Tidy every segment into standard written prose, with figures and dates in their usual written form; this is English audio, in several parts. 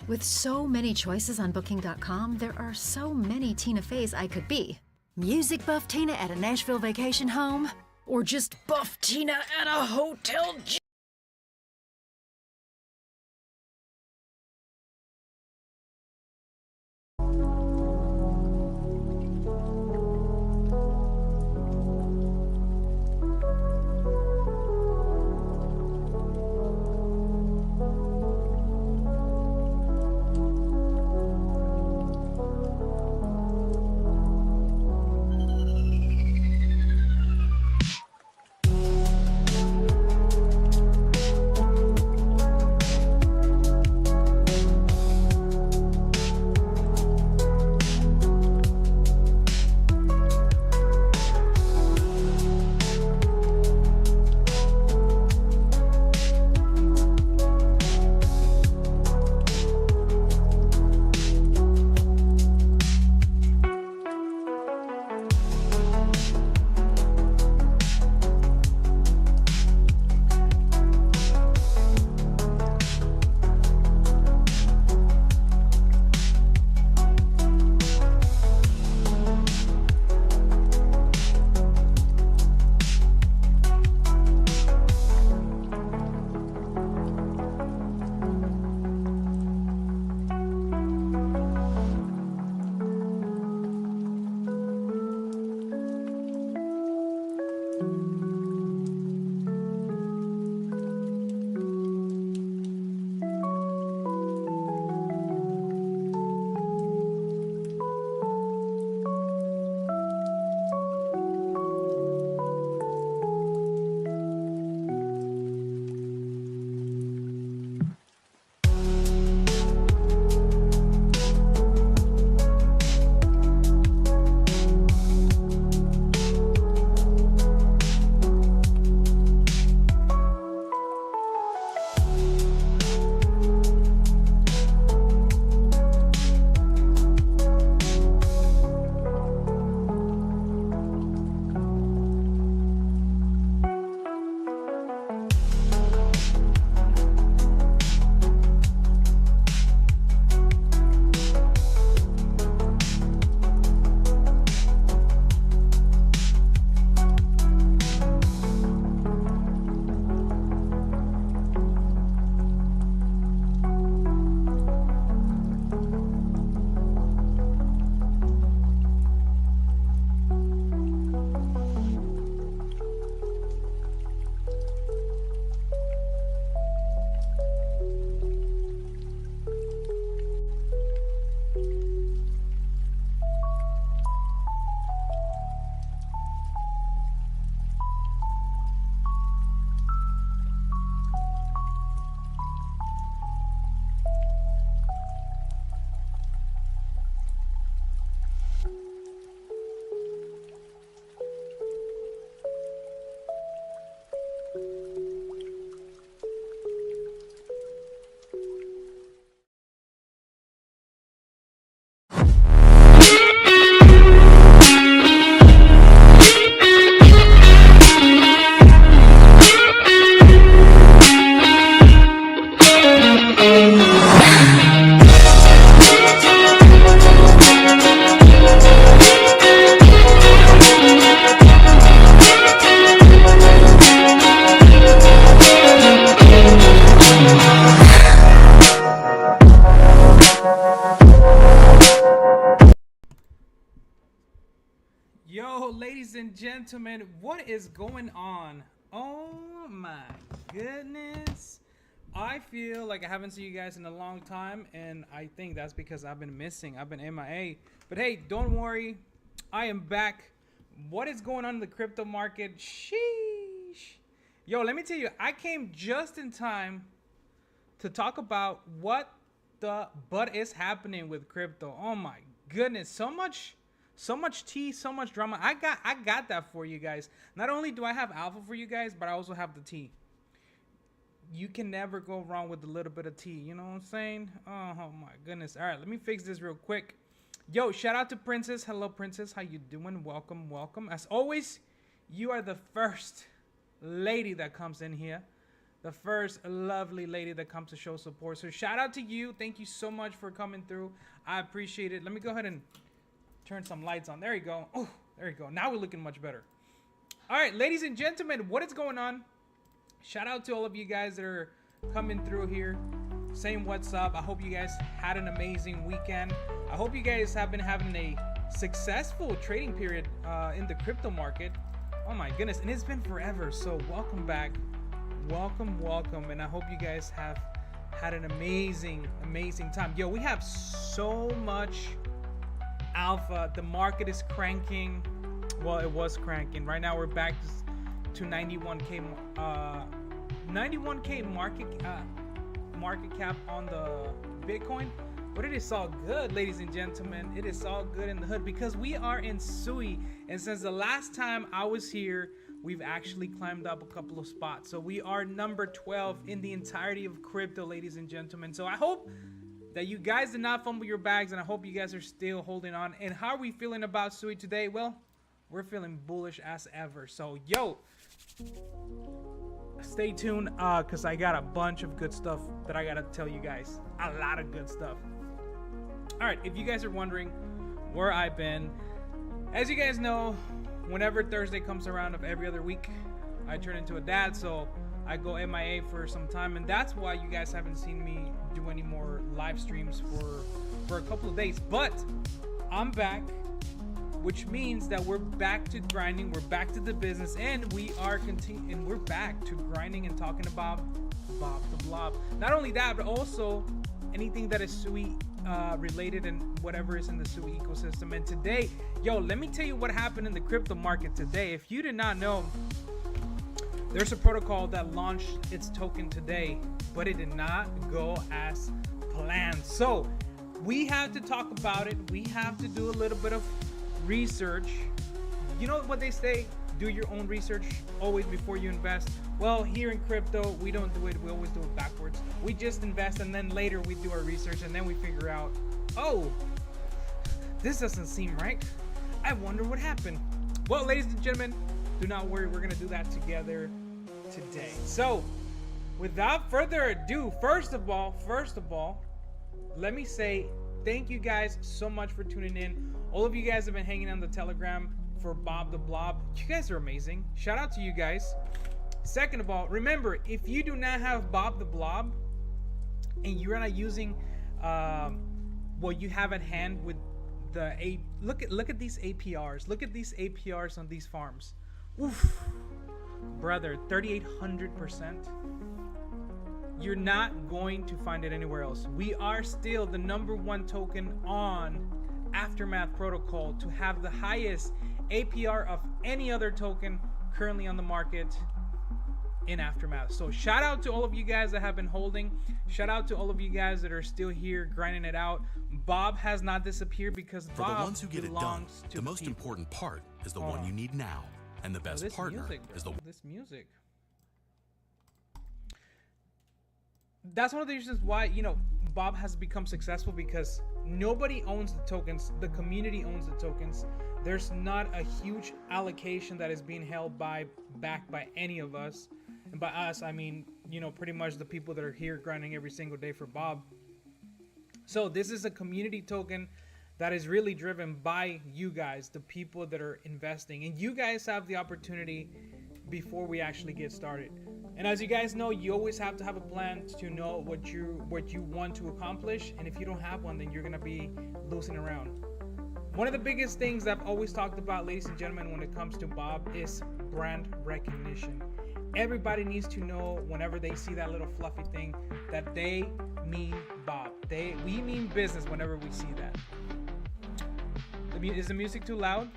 With so many choices on Booking.com, there are so many Tina Feys I could be. Music buff Tina at a Nashville vacation home? Or just buff Tina at a hotel gym? Yo, ladies and gentlemen, what is going on? Oh my goodness. I feel like I haven't seen you guys in a long time, and I think that's because I've been missing. I've been MIA. But hey, don't worry. I am back. What is going on in the crypto market? Sheesh. Yo, let me tell you, I came just in time to talk about what the butt is happening with crypto. Oh my goodness. So much tea, so much drama. I got that for you guys. Not only do I have alpha for you guys, but I also have the tea. You can never go wrong with a little bit of tea. You know what I'm saying? Oh my goodness. All right, let me fix this real quick. Yo, shout out to Princess. Hello, Princess. How you doing? Welcome, welcome. As always, you are the first lady that comes in here. the first lovely lady that comes to show support. So shout out to you. Thank you so much for coming through. I appreciate it. Let me go ahead and turn some lights on. There you go. Oh, there you go. Now we're looking much better. All right, ladies and gentlemen, what is going on? Shout out to all of you guys that are coming through here, saying what's up. I hope you guys had an amazing weekend. I hope you guys have been having a successful trading period in the crypto market. Oh my goodness, and it's been forever. So welcome back. Welcome. And I hope you guys have had an amazing time. Yo, we have so much alpha. The market is cranking. Well, it was cranking. Right now we're back to 91k market cap on the Bitcoin. But it is all good, ladies and gentlemen. It is all good in the hood because we are in SUI, and since the last time I was here, we've actually climbed up a couple of spots. So we are number 12 in the entirety of crypto, ladies and gentlemen. So I hope that you guys did not fumble your bags, and I hope you guys are still holding on. And how are we feeling about SUI today? Well, we're feeling bullish as ever. So yo, stay tuned because I got a bunch of good stuff that I gotta tell you guys. A lot of good stuff. All right, if you guys are wondering where I've been, as you guys know, whenever Thursday comes around of every other week, I turn into a dad, so I go MIA for some time, and that's why you guys haven't seen me do any more live streams for a couple of days. But I'm back, which means that we're back to grinding, we're back to the business, and we're back to grinding and talking about Bob the Blob. Not only that, but also anything that is SUI related and whatever is in the SUI ecosystem. And today, yo, let me tell you what happened in the crypto market today. If you did not know, there's a protocol that launched its token today, but it did not go as planned. So we have to talk about it. We have to do a little bit of research. You know what they say, do your own research always before you invest. Well, here in crypto, we don't do it. We always do it backwards. We just invest, and then later we do our research, and then we figure out, oh, this doesn't seem right. I wonder what happened. Well, ladies and gentlemen, do not worry. We're going to do that together today. So without further ado, first of all, let me say thank you guys so much for tuning in. All of you guys have been hanging on the Telegram for Bob the Blob. You guys are amazing. Shout out to you guys. Second of all, remember, if you do not have Bob the Blob and you're not using what you have at hand with the look at these APRs. Look at these APRs on these farms. Oof, brother, 3,800%. You're not going to find it anywhere else. We are still the #1 token on Aftermath protocol to have the highest APR of any other token currently on the market in Aftermath. So shout out to all of you guys that have been holding. Shout out to all of you guys that are still here grinding it out. Bob has not disappeared because For Bob the ones who get it done, to the most people. important part is the one you need now. And the best This partner music, is the this music. That's one of the reasons why, you know, Bob has become successful, because nobody owns the tokens. The community owns the tokens. There's not a huge allocation that is being held back by any of us. And by us, I mean, you know, pretty much the people that are here grinding every single day for Bob. So this is a community token that is really driven by you guys, the people that are investing. And you guys have the opportunity before we actually get started. And as you guys know, you always have to have a plan to know what you want to accomplish. And if you don't have one, then you're gonna be losing around. One of the biggest things I've always talked about, ladies and gentlemen, when it comes to Bob is brand recognition. Everybody needs to know whenever they see that little fluffy thing that they mean Bob. We mean business whenever we see that. Is the music too loud?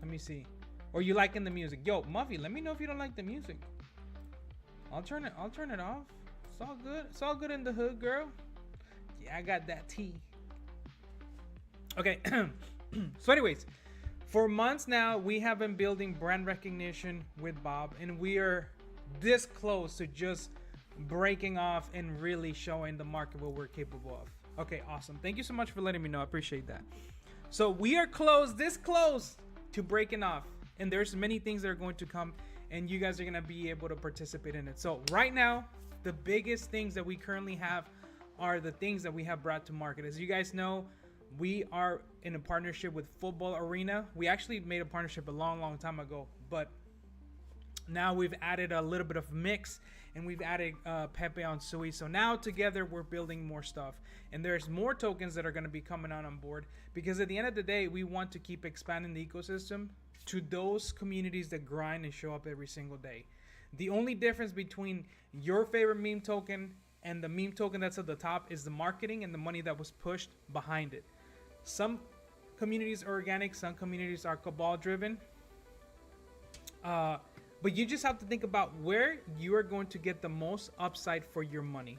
Let me see. Or you liking the music? Yo, Muffy, let me know if you don't like the music. I'll turn it off. It's all good. It's all good in the hood, girl. Yeah, I got that tea. Okay. So anyways, for months now, we have been building brand recognition with Bob, and we are this close to just breaking off and really showing the market what we're capable of. Okay, awesome. Thank you so much for letting me know. I appreciate that. So we are this close to breaking off, and there's many things that are going to come and you guys are gonna be able to participate in it. So right now, the biggest things that we currently have are the things that we have brought to market. As you guys know, we are in a partnership with Football Arena. We actually made a partnership a long time ago, but now we've added a little bit of mix, and we've added Pepe on SUI. So now together we're building more stuff, and there's more tokens that are going to be coming out on board, because at the end of the day, we want to keep expanding the ecosystem to those communities that grind and show up every single day. The only difference between your favorite meme token and the meme token that's at the top is the marketing and the money that was pushed behind it. Some communities are organic, some communities are cabal driven. But you just have to think about where you are going to get the most upside for your money.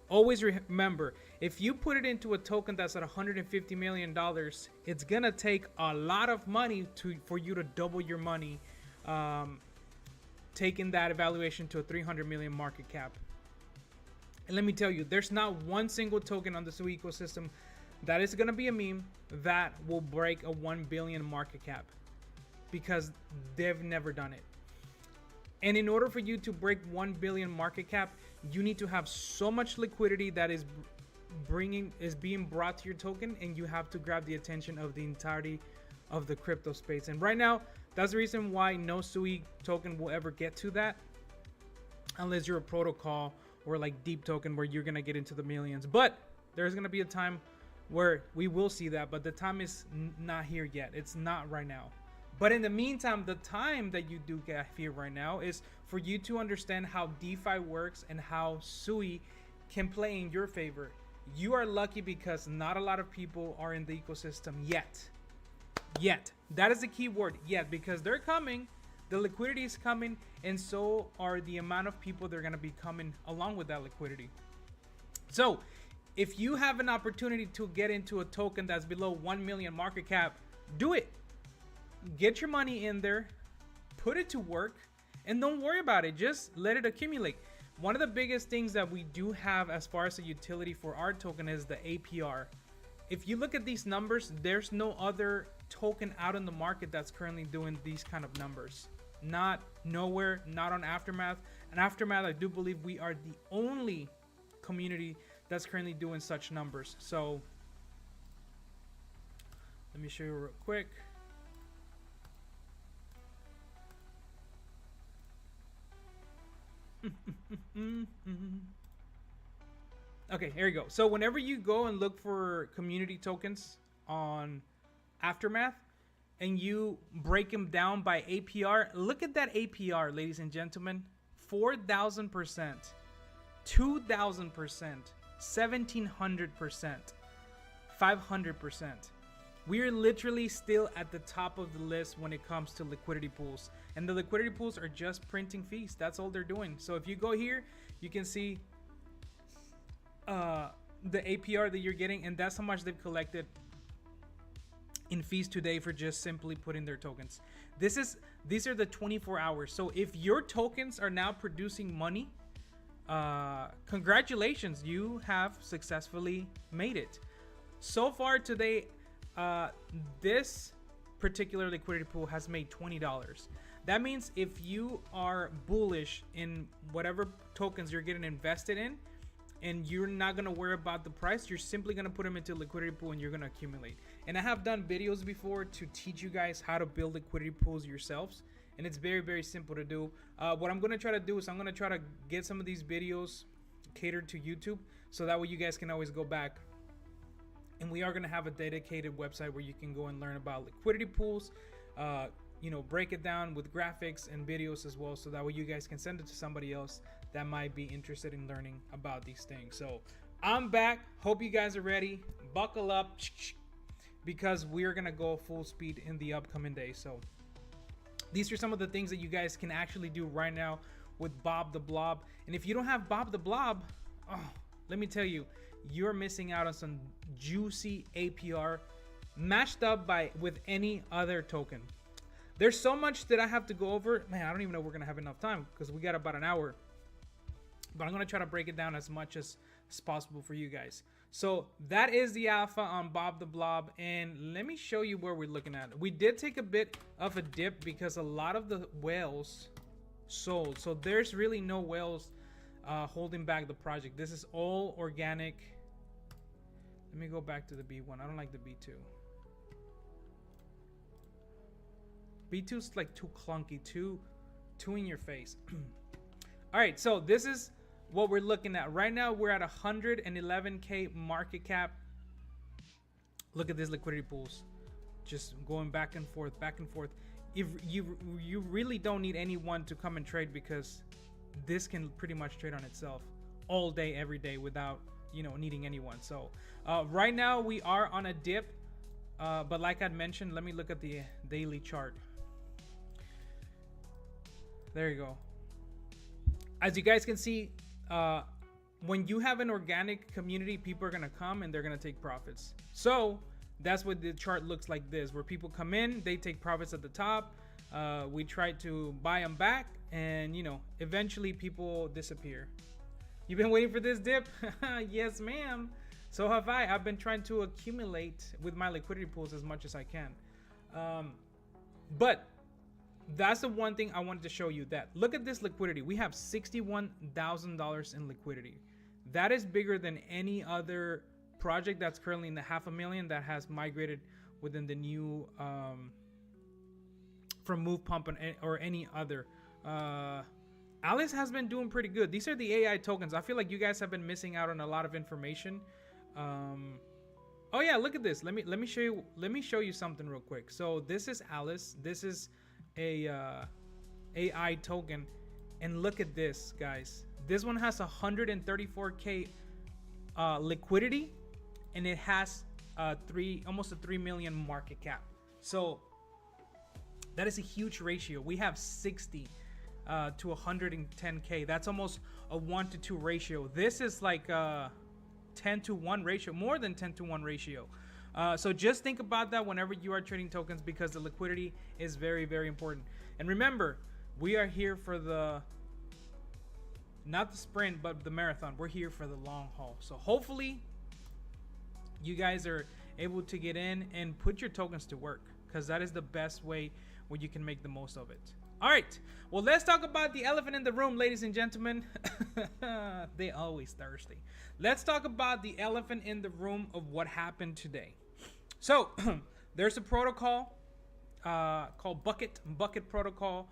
Always remember, if you put it into a token that's at $150 million, it's gonna take a lot of money for you to double your money, taking that evaluation to a 300 million market cap. And let me tell you, there's not one single token on the SUI ecosystem that is gonna be a meme that will break a 1 billion market cap, because they've never done it. And in order for you to break 1 billion market cap, you need to have so much liquidity that is being brought to your token, and you have to grab the attention of the entirety of the crypto space. And right now, that's the reason why no SUI token will ever get to that, unless you're a protocol or like deep token where you're gonna get into the millions. But there's gonna be a time where we will see that, but the time is not here yet. It's not right now. But in the meantime, the time that you do get here right now is for you to understand how DeFi works and how SUI can play in your favor. You are lucky because not a lot of people are in the ecosystem yet. Yet. That is the key word, yet, because they're coming, the liquidity is coming, and so are the amount of people that are going to be coming along with that liquidity. So, if you have an opportunity to get into a token that's below 1 million market cap, do it. Get your money in there, put it to work, and don't worry about it. Just let it accumulate. One of the biggest things that we do have as far as a utility for our token is the APR. If you look at these numbers, there's no other token out in the market that's currently doing these kind of numbers. Not nowhere, not on Aftermath. And Aftermath, I do believe we are the only community that's currently doing such numbers. So let me show you real quick. Okay, here you go. So whenever you go and look for community tokens on Aftermath and you break them down by APR, look at that APR, ladies and gentlemen. 4,000%, 2,000%, 1,700%, 500%. We are literally still at the top of the list when it comes to liquidity pools. And the liquidity pools are just printing fees. That's all they're doing. So if you go here, you can see the APR that you're getting, and that's how much they've collected in fees today for just simply putting their tokens. These are the 24 hours. So if your tokens are now producing money, congratulations, you have successfully made it. So far today, this particular liquidity pool has made $20. That means if you are bullish in whatever tokens you're getting invested in, and you're not going to worry about the price, you're simply going to put them into a liquidity pool and you're going to accumulate. And I have done videos before to teach you guys how to build liquidity pools yourselves, and it's very simple to do. What I'm going to try to do is I'm going to try to get some of these videos catered to YouTube, so that way you guys can always go back. And we are going to have a dedicated website where you can go and learn about liquidity pools, break it down with graphics and videos as well, so that way you guys can send it to somebody else that might be interested in learning about these things. So I'm back. Hope you guys are ready. Buckle up, because we are going to go full speed in the upcoming days. So these are some of the things that you guys can actually do right now with Bob the Blob. And if you don't have Bob the Blob, let me tell you, you're missing out on some juicy APR matched up with any other token. There's so much that I have to go over. Man, I don't even know if we're going to have enough time, because we got about an hour. But I'm going to try to break it down as much as possible for you guys. So that is the alpha on Bob the Blob. And let me show you where we're looking at. We did take a bit of a dip because a lot of the whales sold. So there's really no whales holding back the project. This is all organic. Let me go back to the B1. I don't like the B2. B2's like too clunky, too in your face. All right, so this is what we're looking at right now. We're at 111k market cap. Look at these liquidity pools, just going back and forth, back and forth. If you really don't need anyone to come and trade, because this can pretty much trade on itself all day, every day, without needing anyone. So right now we are on a dip, but like I mentioned, let me look at the daily chart. There you go. As you guys can see, when you have an organic community, people are gonna come and they're gonna take profits. So that's what the chart looks like this, where people come in, they take profits at the top. We try to buy them back, and eventually people disappear. You've been waiting for this dip? Yes, ma'am. So have I. I've been trying to accumulate with my liquidity pools as much as I can. But that's the one thing I wanted to show you, that look at this liquidity. We have $61,000 in liquidity. That is bigger than any other project that's currently in the $500,000 that has migrated within the new from Move Pump or any other. Alice has been doing pretty good. These are the AI tokens. I feel like you guys have been missing out on a lot of information. Oh yeah, look at this. Let me show you something real quick. So this is Alice. This is a AI token, and look at this, guys. This one has 134k liquidity, and it has almost a 3 million market cap. So that is a huge ratio. We have 60 to 110k. That's almost a 1 to 2 ratio. This is like a 10 to 1 ratio, more than 10 to 1 ratio. So just think about that whenever you are trading tokens, because the liquidity is very, very important. And remember, we are here for not the sprint, but the marathon. We're here for the long haul. So hopefully you guys are able to get in and put your tokens to work, because that is the best way where you can make the most of it. All right, well, let's talk about the elephant in the room, ladies and gentlemen. They always thirsty. Let's talk about the elephant in the room of what happened today. So there's a protocol called Bucket Protocol,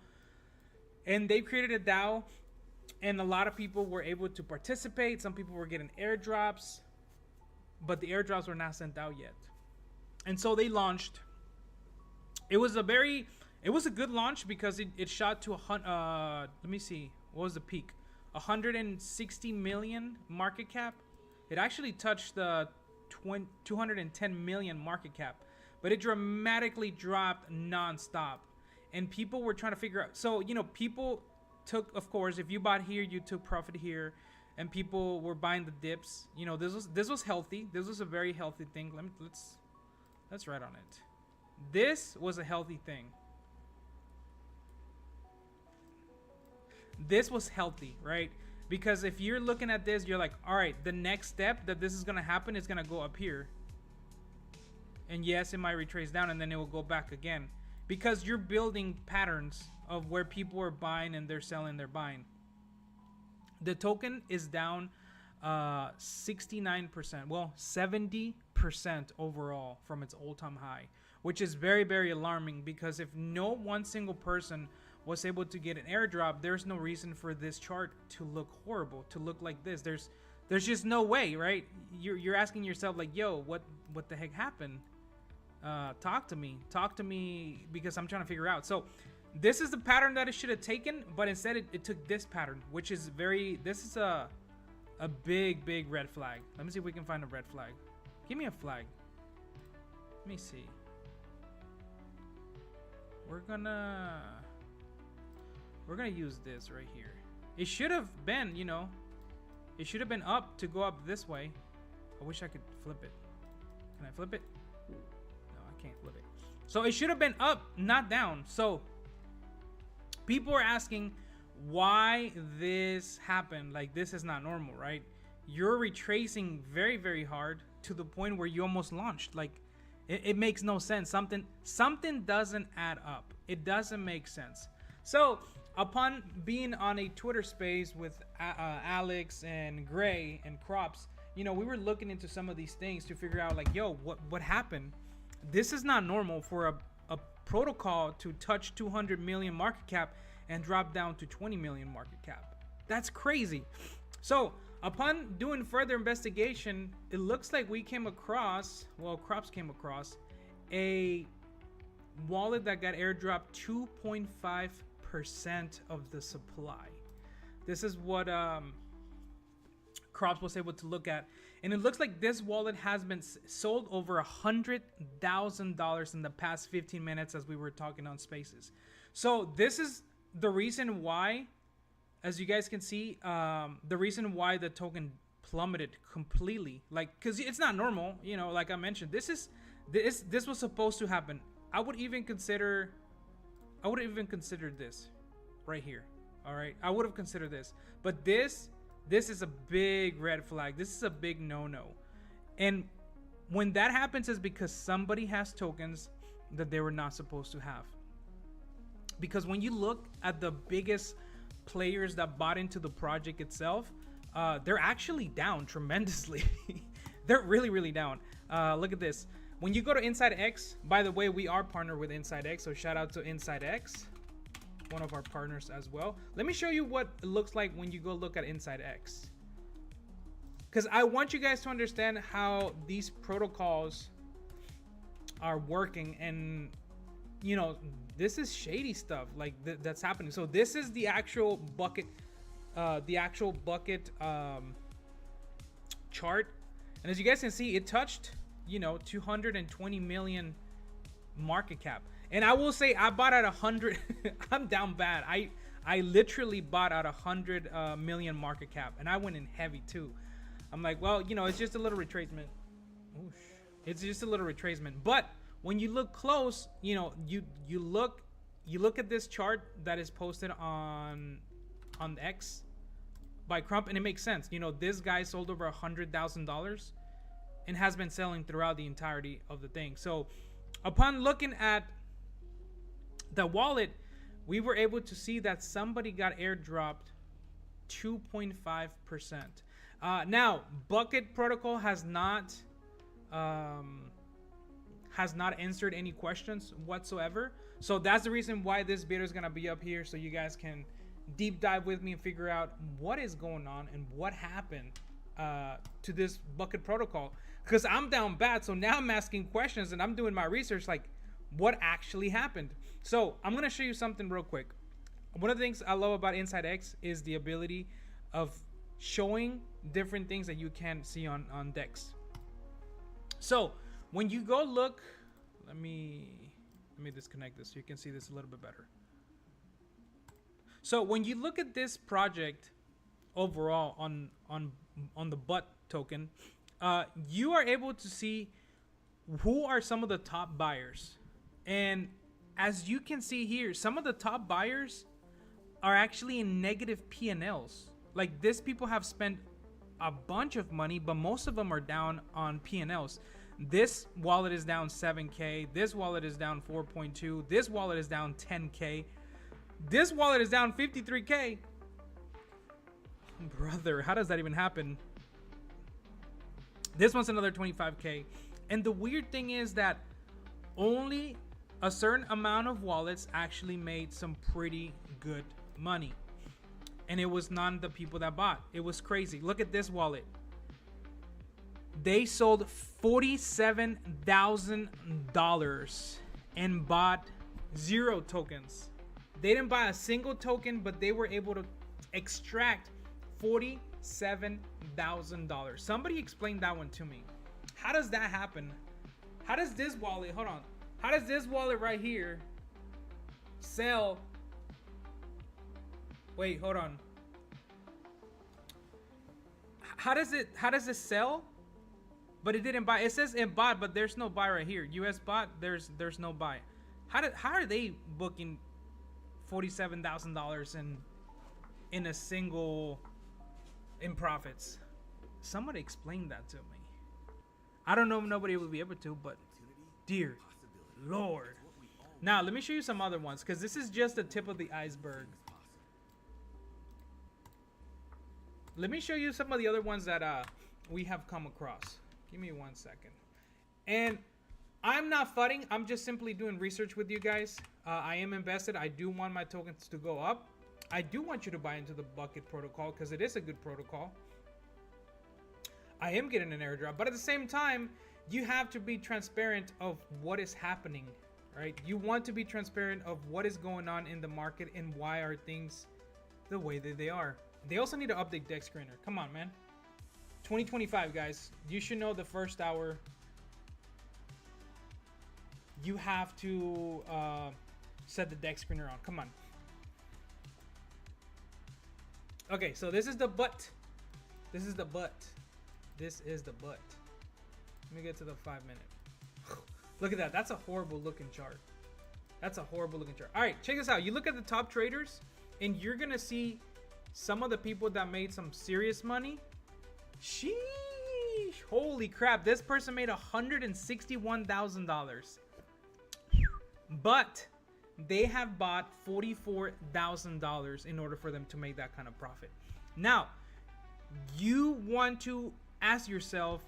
and they created a DAO, and a lot of people were able to participate. Some people were getting airdrops, but the airdrops were not sent out yet. And so they launched. It was a good launch, because it shot to let me see, what was the peak? 160 million market cap. It actually touched the 210 million market cap, but it dramatically dropped nonstop, and people were trying to figure out. So people took, of course, if you bought here, you took profit here, and people were buying the dips. This was healthy. This was a very healthy thing. Let's write on it. This was a healthy thing. This was healthy, right? Because if you're looking at this, you're like, all right, the next step that this is going to happen is going to go up here. And yes, it might retrace down, and then it will go back again, because you're building patterns of where people are buying and they're selling, they're buying. The token is down 69%, well, 70% overall from its all-time high, which is very, very alarming, because if no one single person was able to get an airdrop, there's no reason for this chart to look horrible, to look like this. There's just no way, right? You're asking yourself, like, yo, what the heck happened? Talk to me, because I'm trying to figure out. So this is the pattern that it should have taken, but instead it took this pattern, which is this is a big red flag. Let me see if we can find a red flag. Give me a flag. Let me see. We're gonna use this right here. It should have been, it should have been up to go up this way. I wish I could flip it. Can I flip it? No, I can't flip it. So it should have been up, not down. So people are asking why this happened. Like, this is not normal, right? You're retracing very, very hard to the point where you almost launched. Like, it makes no sense. Something doesn't add up. It doesn't make sense. So upon being on a Twitter space with Alex and Gray and Crops, you know, we were looking into some of these things to figure out, like, yo, what happened? This is not normal for a protocol to touch 200 million market cap and drop down to 20 million market cap. That's crazy. So upon doing further investigation, it looks like we came across, well, Crops came across a wallet that got airdropped 2.5% of the supply. This is what Crops was able to look at, and it looks like this wallet has been sold over $100,000 in the past 15 minutes as we were talking on Spaces. So this is the reason why, as you guys can see, the reason why the token plummeted completely, like, because it's not normal, you know, like I mentioned, this was supposed to happen. I would even consider this right here. All right, I would have considered this, but this is a big red flag. This is a big no-no. And when that happens is because somebody has tokens that they were not supposed to have. Because when you look at the biggest players that bought into the project itself, they're actually down tremendously. They're really, really down. Look at this. When you go to Inside X, by the way, we are partnered with Inside X, so shout out to Inside X, one of our partners as well. Let me show you what it looks like when you go look at Inside X, because I want you guys to understand how these protocols are working. And you know, this is shady stuff like that's happening. So this is the actual bucket chart, and as you guys can see, it touched, you know, 220 million market cap. And I will say, I bought at 100. I'm down bad. I literally bought at 100 million market cap, and I went in heavy too. I'm like, well, you know, it's just a little retracement. Oosh. It's just a little retracement. But when you look close, you know, you look at this chart that is posted on X by Crump, and it makes sense. You know, this guy sold over $100,000 and has been selling throughout the entirety of the thing. So upon looking at the wallet, we were able to see that somebody got airdropped 2.5%. Now, Bucket Protocol has not answered any questions whatsoever. So that's the reason why this video is gonna be up here, so you guys can deep dive with me and figure out what is going on and what happened to this Bucket Protocol. Because I'm down bad, so now I'm asking questions and I'm doing my research, like what actually happened. So I'm gonna show you something real quick. One of the things I love about Inside X is the ability of showing different things that you can't see on DEX. So when you go look, let me disconnect this so you can see this a little bit better. So when you look at this project overall on the BUT token, you are able to see who are some of the top buyers. And as you can see here, some of the top buyers are actually in negative P&Ls. Like, these people have spent a bunch of money, but most of them are down on P&Ls. This wallet is down 7K. This wallet is down 4.2. This wallet is down 10K. This wallet is down 53K. Brother, how does that even happen? This one's another 25K. And the weird thing is that only a certain amount of wallets actually made some pretty good money. And it was none of the people that bought. It was crazy. Look at this wallet. They sold $47,000 and bought 0 tokens. They didn't buy a single token, but they were able to extract $47,000. Somebody explain that one to me. How does that happen? How does this wallet, hold on. How does this wallet right here sell? Wait, hold on. How does it sell? But it didn't buy. It says it bought, but there's no buy right here. US bought, there's no buy. How are they booking $47,000 in a single in profits? Somebody explain that to me. I don't know if nobody will be able to, but dear Lord. Now let me show you some other ones, because this is just the tip of the iceberg let me show you some of the other ones that we have come across. Give me 1 second. And I'm not fudding. I'm just simply doing research with you guys. I am invested. I do want my tokens to go up. I do want you to buy into the bucket protocol because it is a good protocol. I am getting an airdrop, but at the same time, you have to be transparent of what is happening, right? You want to be transparent of what is going on in the market and why are things the way that they are. They also need to update deck screener. Come on, man. 2025, guys. You should know the first hour. You have to set the deck screener on. Come on. Okay, so this is the butt. This is the butt. This is the butt. Let me get to the 5 minute. Look at that. That's a horrible looking chart. That's a horrible looking chart. All right, check this out. You look at the top traders and you're going to see some of the people that made some serious money. Sheesh. Holy crap. This person made $161,000. But they have bought $44,000 in order for them to make that kind of profit. Now, you want to ask yourself,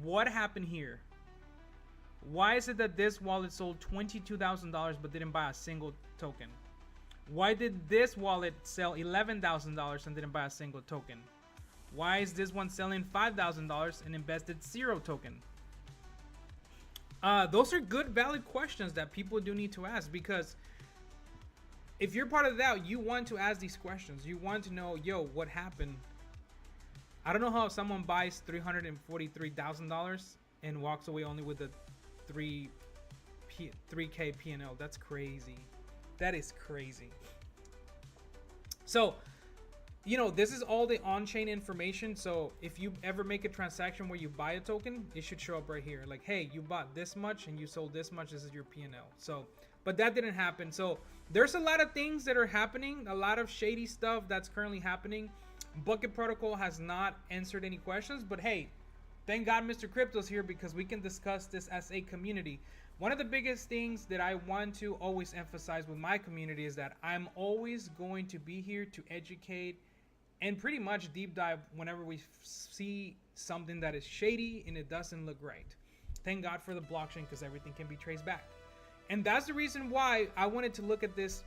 what happened here? Why is it that this wallet sold $22,000 but didn't buy a single token? Why did this wallet sell $11,000 and didn't buy a single token? Why is this one selling $5,000 and invested 0 token? Those are good, valid questions that people do need to ask, because if you're part of that, you want to ask these questions. You want to know, yo, what happened? I don't know how someone buys $343,000 and walks away only with a 3K P&L. That's crazy. That is crazy. So, you know, this is all the on-chain information. So if you ever make a transaction where you buy a token, it should show up right here. Like, hey, you bought this much and you sold this much. This is your P&L. So, but that didn't happen. So there's a lot of things that are happening. A lot of shady stuff that's currently happening. Bucket Protocol has not answered any questions, but hey, thank God Mr. Crypto's here because we can discuss this as a community. One of the biggest things that I want to always emphasize with my community is that I'm always going to be here to educate and pretty much deep dive whenever we see something that is shady and it doesn't look right. Thank God for the blockchain because everything can be traced back. And that's the reason why I wanted to look at this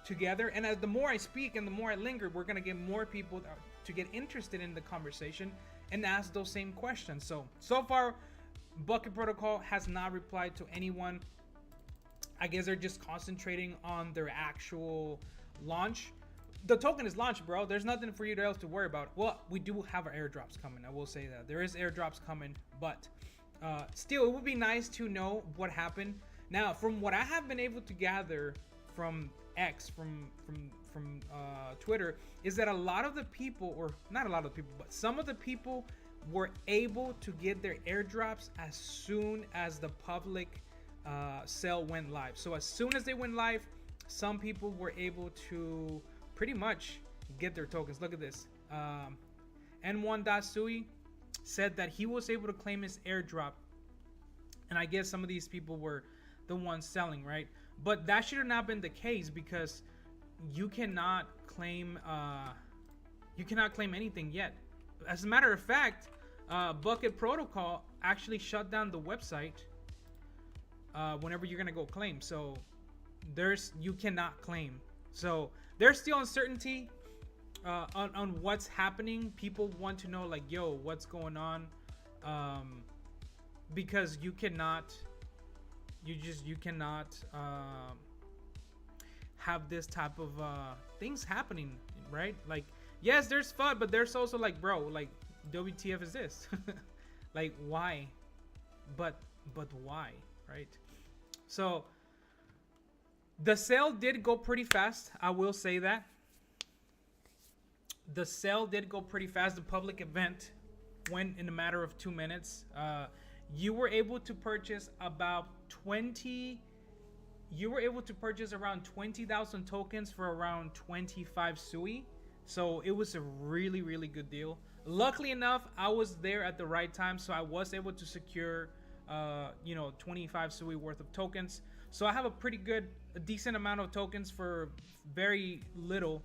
together. And as the more I speak and the more I linger, we're going to get more people to get interested in the conversation and ask those same questions. So far, Bucket Protocol has not replied to anyone. I guess they're just concentrating on their actual launch. The token is launched, bro. There's nothing for you else to worry about. Well, we do have our airdrops coming. I will say that there is airdrops coming, but still, it would be nice to know what happened. Now, from what I have been able to gather from X, from Twitter, is that a lot of the people, or not a lot of people, but some of the people were able to get their airdrops as soon as the public sale went live. So as soon as they went live, some people were able to pretty much get their tokens. Look at this. N1.SUI said that he was able to claim his airdrop, and I guess some of these people were the ones selling, right? But that should have not been the case, because you cannot claim anything yet. As a matter of fact, Bucket Protocol actually shut down the website whenever you're gonna go claim. So you cannot claim. So there's still uncertainty on what's happening. People want to know, like, yo, what's going on? Because you cannot have this type of things happening, right? Like, yes, there's FUD, but there's also like, bro, like, WTF is this? Like, why? But why, right? So the sale did go pretty fast. I will say that. The sale did go pretty fast. The public event went in a matter of 2 minutes. You were able to purchase about 20. You were able to purchase around 20,000 tokens for around 25 SUI. So it was a really, really good deal. Luckily enough, I was there at the right time, so I was able to secure, 25 SUI worth of tokens. So I have a decent amount of tokens for very little,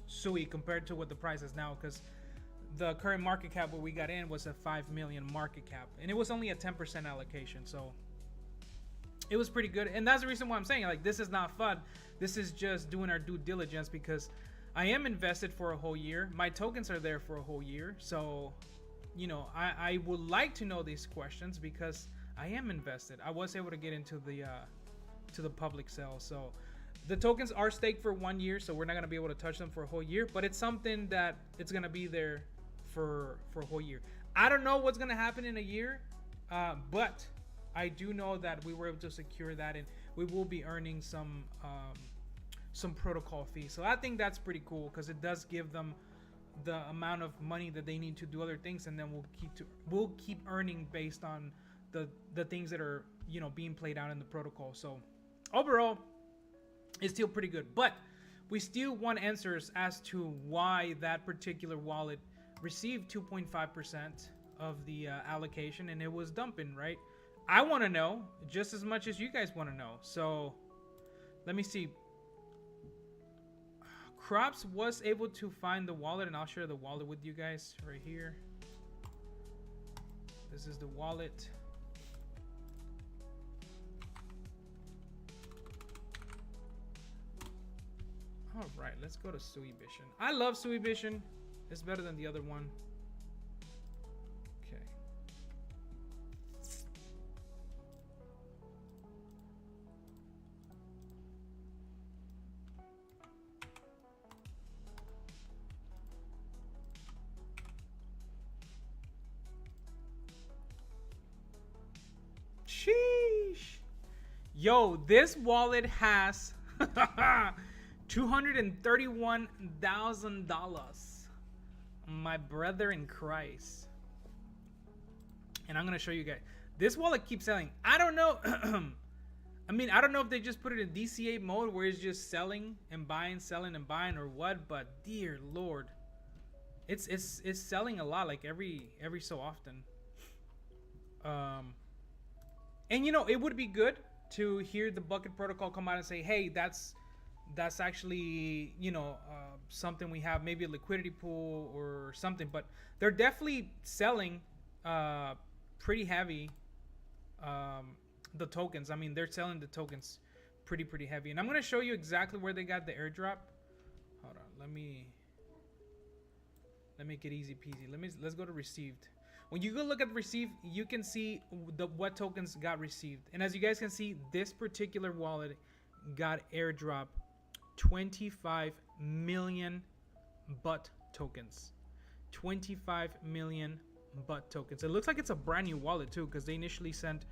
SUI compared to what the price is now, because the current market cap what we got in was a 5 million market cap, and it was only a 10% allocation, so it was pretty good. And that's the reason why I'm saying, like, this is not fun. This is just doing our due diligence, because I am invested for a whole year. My tokens are there for a whole year, so you know, I would like to know these questions because I am invested. I was able to get into the public sale, so the tokens are staked for 1 year, so we're not gonna be able to touch them for a whole year. But it's something that it's gonna be there for a whole year. I don't know what's gonna happen in a year, but I do know that we were able to secure that, and we will be earning some protocol fees. So I think that's pretty cool, because it does give them the amount of money that they need to do other things, and then we'll keep earning based on the things that are, you know, being played out in the protocol. So overall, it's still pretty good, but we still want answers as to why that particular wallet received 2.5% of the allocation and it was dumping, right? I want to know just as much as you guys want to know. So let me see. Crops was able to find the wallet, and I'll share the wallet with you guys right here. This is the wallet. All right, let's go to SUI BOB. I love SUI BOB. It's better than the other one. Okay. Sheesh. Yo, this wallet has $231,000. My brother in Christ. And I'm gonna show you guys. This wallet keeps selling. I don't know. I mean, I don't know if they just put it in DCA mode where it's just selling and buying, selling and buying, or what. But dear Lord, it's selling a lot, like every so often. And you know, it would be good to hear the Bucket Protocol come out and say, hey, that's actually, you know, something we have, maybe a liquidity pool or something. But they're definitely selling pretty heavy the tokens. I mean, they're selling the tokens pretty heavy. And I'm going to show you exactly where they got the airdrop. Hold on, let me make it easy peasy. Let's go to received. When you go look at received, you can see what tokens got received. And as you guys can see, this particular wallet got airdrop 25 million butt tokens. 25 million butt tokens. It looks like it's a brand new wallet too, because they initially sent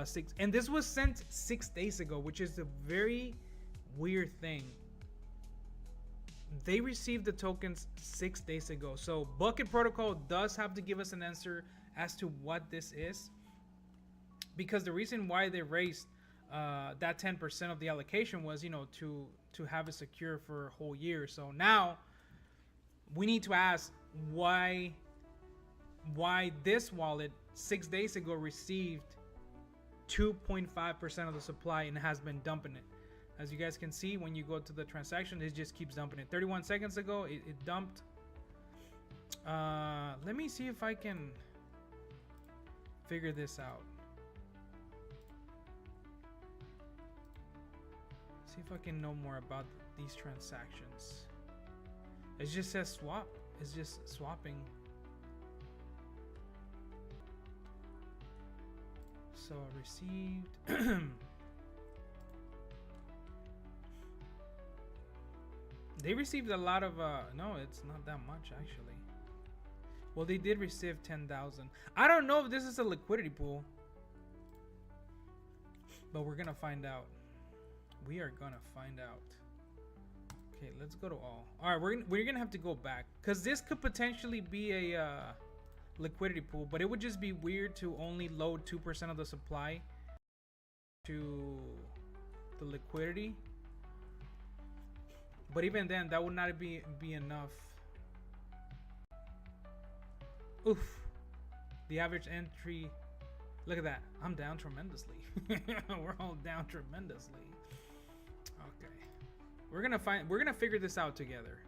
6, and this was sent 6 days ago, which is a very weird thing. They received the tokens 6 days ago. So Bucket Protocol does have to give us an answer as to what this is, because the reason why they raised that 10% of the allocation was, you know, to have it secure for a whole year. So now we need to ask why this wallet 6 days ago received 2.5% of the supply and has been dumping it. As you guys can see, when you go to the transaction, it just keeps dumping it. 31 seconds ago, it dumped. Let me see if I can figure this out. See if I can know more about these transactions. It just says swap. It's just swapping. So received. They received a lot of no, it's not that much actually. Well, they did receive 10,000. I don't know if this is a liquidity pool, but we're gonna find out. We are gonna find out. Okay, let's go to all. All right, we're gonna have to go back, because this could potentially be a liquidity pool, but it would just be weird to only load 2% of the supply to the liquidity. But even then, that would not be enough. Oof. The average entry. Look at that. I'm down tremendously. We're all down tremendously. Okay. We're gonna figure this out together.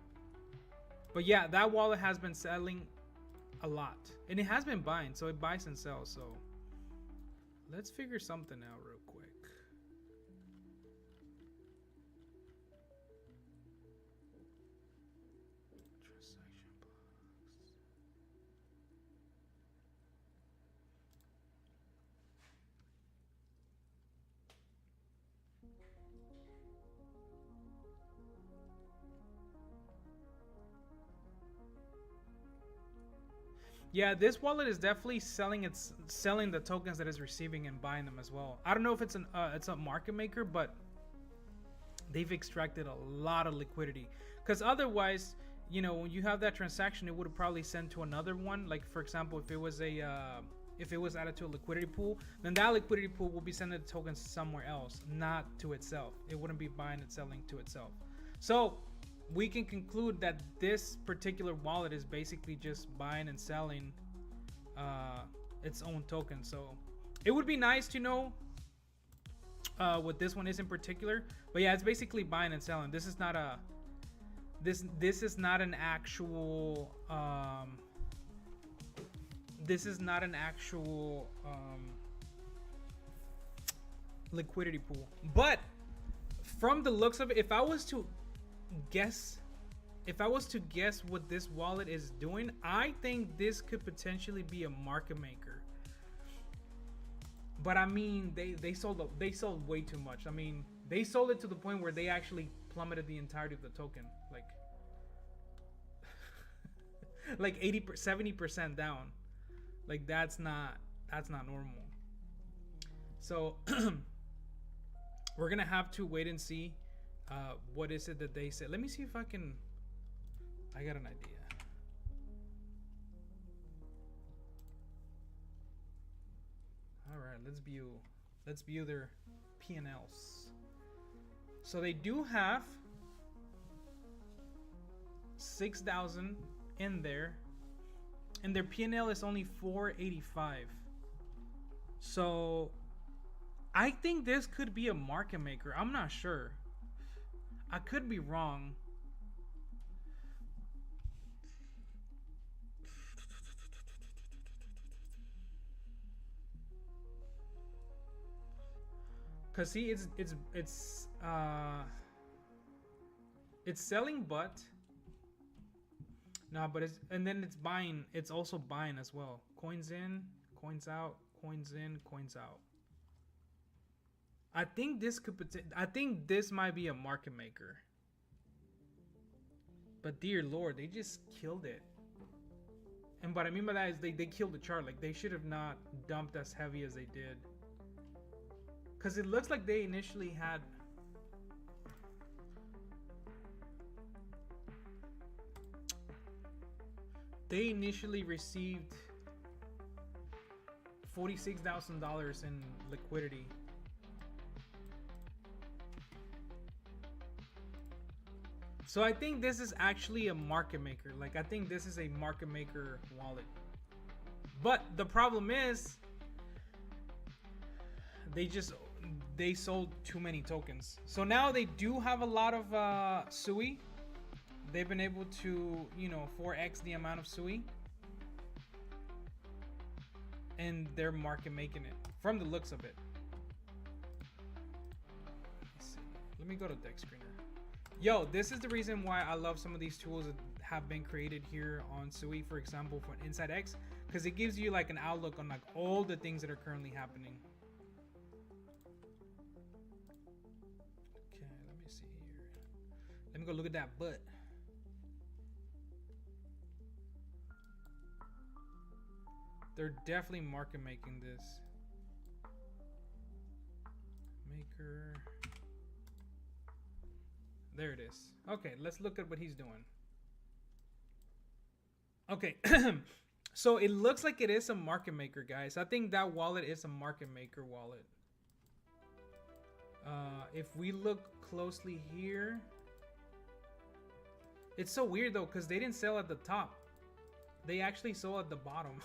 But yeah, that wallet has been selling a lot, and it has been buying, so it buys and sells. So let's figure something out real quick. Transaction blocks. Yeah, this wallet is definitely selling the tokens that it's receiving and buying them as well. I don't know if it's a market maker, but they've extracted a lot of liquidity. Because otherwise, you know, when you have that transaction, it would have probably sent to another one. Like for example, if it was added to a liquidity pool, then that liquidity pool will be sending the tokens somewhere else, not to itself. It wouldn't be buying and selling to itself. So we can conclude that this particular wallet is basically just buying and selling its own token. So it would be nice to know what this one is in particular, but yeah, it's basically buying and selling. This is not a this is not an actual liquidity pool. But from the looks of it, if I was to guess what this wallet is doing, I think this could potentially be a market maker. But I mean, they sold way too much. I mean, they sold it to the point where they actually plummeted the entirety of the token, like 70% down. Like that's not normal. So we're gonna have to wait and see what is it that they said. Let me see if I got an idea. All right, let's view their P&Ls. So they do have 6,000 in there, and their P&L is only 485. So I think this could be a market maker. I'm not sure. I could be wrong. Cause see, it's selling, but no, but and then it's buying. It's also buying as well. Coins in, coins out, coins in, coins out. I think this might be a market maker. But dear Lord, they just killed it. And what I mean by that is they killed the chart. Like they should have not dumped as heavy as they did. Because it looks like they initially had received $46,000 in liquidity. So I think this is actually a market maker. Like I think this is a market maker wallet. But the problem is they sold too many tokens. So now they do have a lot of SUI. They've been able to, 4x the amount of SUI. And they're market making it from the looks of it. Let's see. Let me go to Deck Screener. Yo, this is the reason why I love some of these tools that have been created here on SUI, for example, for Inside X, because it gives you like an outlook on like all the things that are currently happening. Okay, let me see here. Let me go look at that butt. They're definitely market making this. Maker. There it is. Okay, let's look at what he's doing. Okay, so it looks like it is a market maker, guys. I think that wallet is a market maker wallet. If we look closely here, it's so weird though, because they didn't sell at the top. They actually sold at the bottom,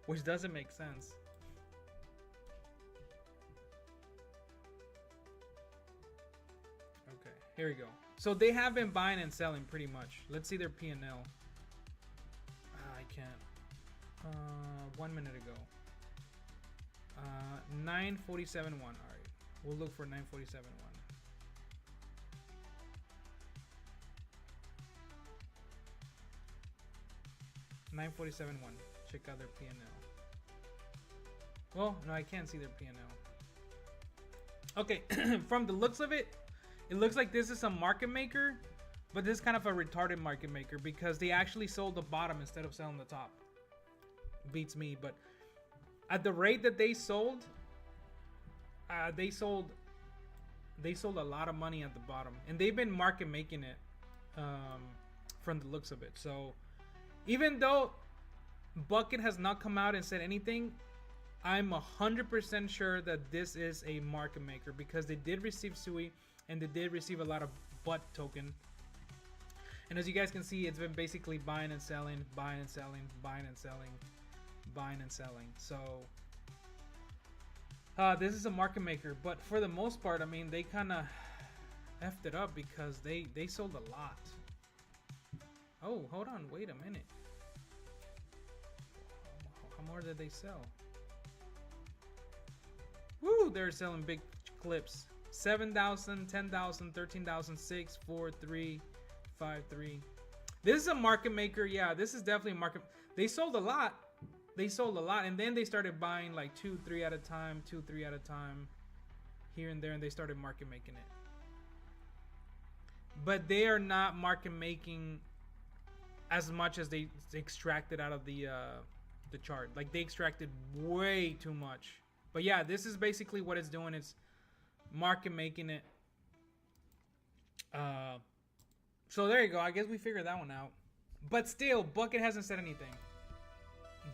which doesn't make sense. Okay, here we go. So they have been buying and selling pretty much. Let's see their P&L. I can't. 1 minute ago. 947.1. All right, we'll look for 947.1. 947.1. Check out their P&L. Well, no, I can't see their P&L. Okay, from the looks of it, it looks like this is a market maker, but this is kind of a retarded market maker because they actually sold the bottom instead of selling the top. Beats me, but at the rate that they sold a lot of money at the bottom, and they've been market making it from the looks of it. So even though Bucket has not come out and said anything, I'm 100% sure that this is a market maker because they did receive SUI and they did receive a lot of butt token. And as you guys can see, it's been basically buying and selling, buying and selling, buying and selling, buying and selling. So this is a market maker, but for the most part, I mean, they kind of effed it up because they sold a lot. Oh, hold on, wait a minute. How more did they sell? Woo, they're selling big clips. 7,000, 10,000, 13,000, 6, 4, 3, 5, 3. This is a market maker. Yeah, this is definitely a market. They sold a lot. They sold a lot, and then they started buying like 2, 3 at a time, 2, 3 at a time, here and there, and they started market making it. But they are not market making as much as they extracted out of the chart. Like they extracted way too much. But yeah, this is basically what it's doing. It's market making it. So there you go. I guess we figured that one out. But still, Bucket hasn't said anything.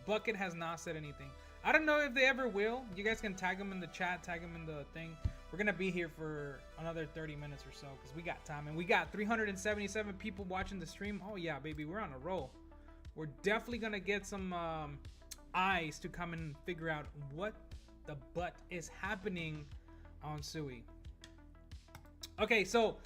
Bucket has not said anything. I don't know if they ever will. You guys can tag them in the chat, tag them in the thing. We're going to be here for another 30 minutes or so because we got time. And we got 377 people watching the stream. Oh, yeah, baby. We're on a roll. We're definitely going to get some eyes to come and figure out what the butt is happening on SUI. Okay, so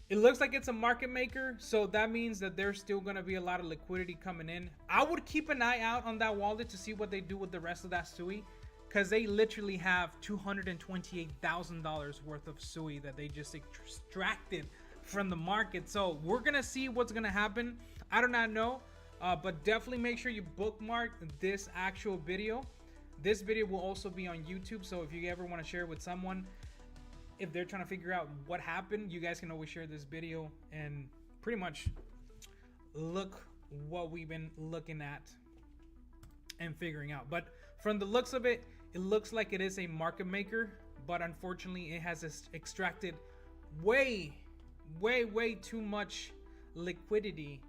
it looks like it's a market maker, so that means that there's still going to be a lot of liquidity coming in. I would keep an eye out on that wallet to see what they do with the rest of that SUI, because they literally have $228,000 worth of SUI that they just extracted from the market. So we're going to see what's going to happen. I do not know, but definitely make sure you bookmark this actual video. This video will also be on YouTube, so if you ever want to share it with someone, if they're trying to figure out what happened, you guys can always share this video and pretty much look what we've been looking at and figuring out. But from the looks of it, it looks like it is a market maker, but unfortunately it has extracted way too much liquidity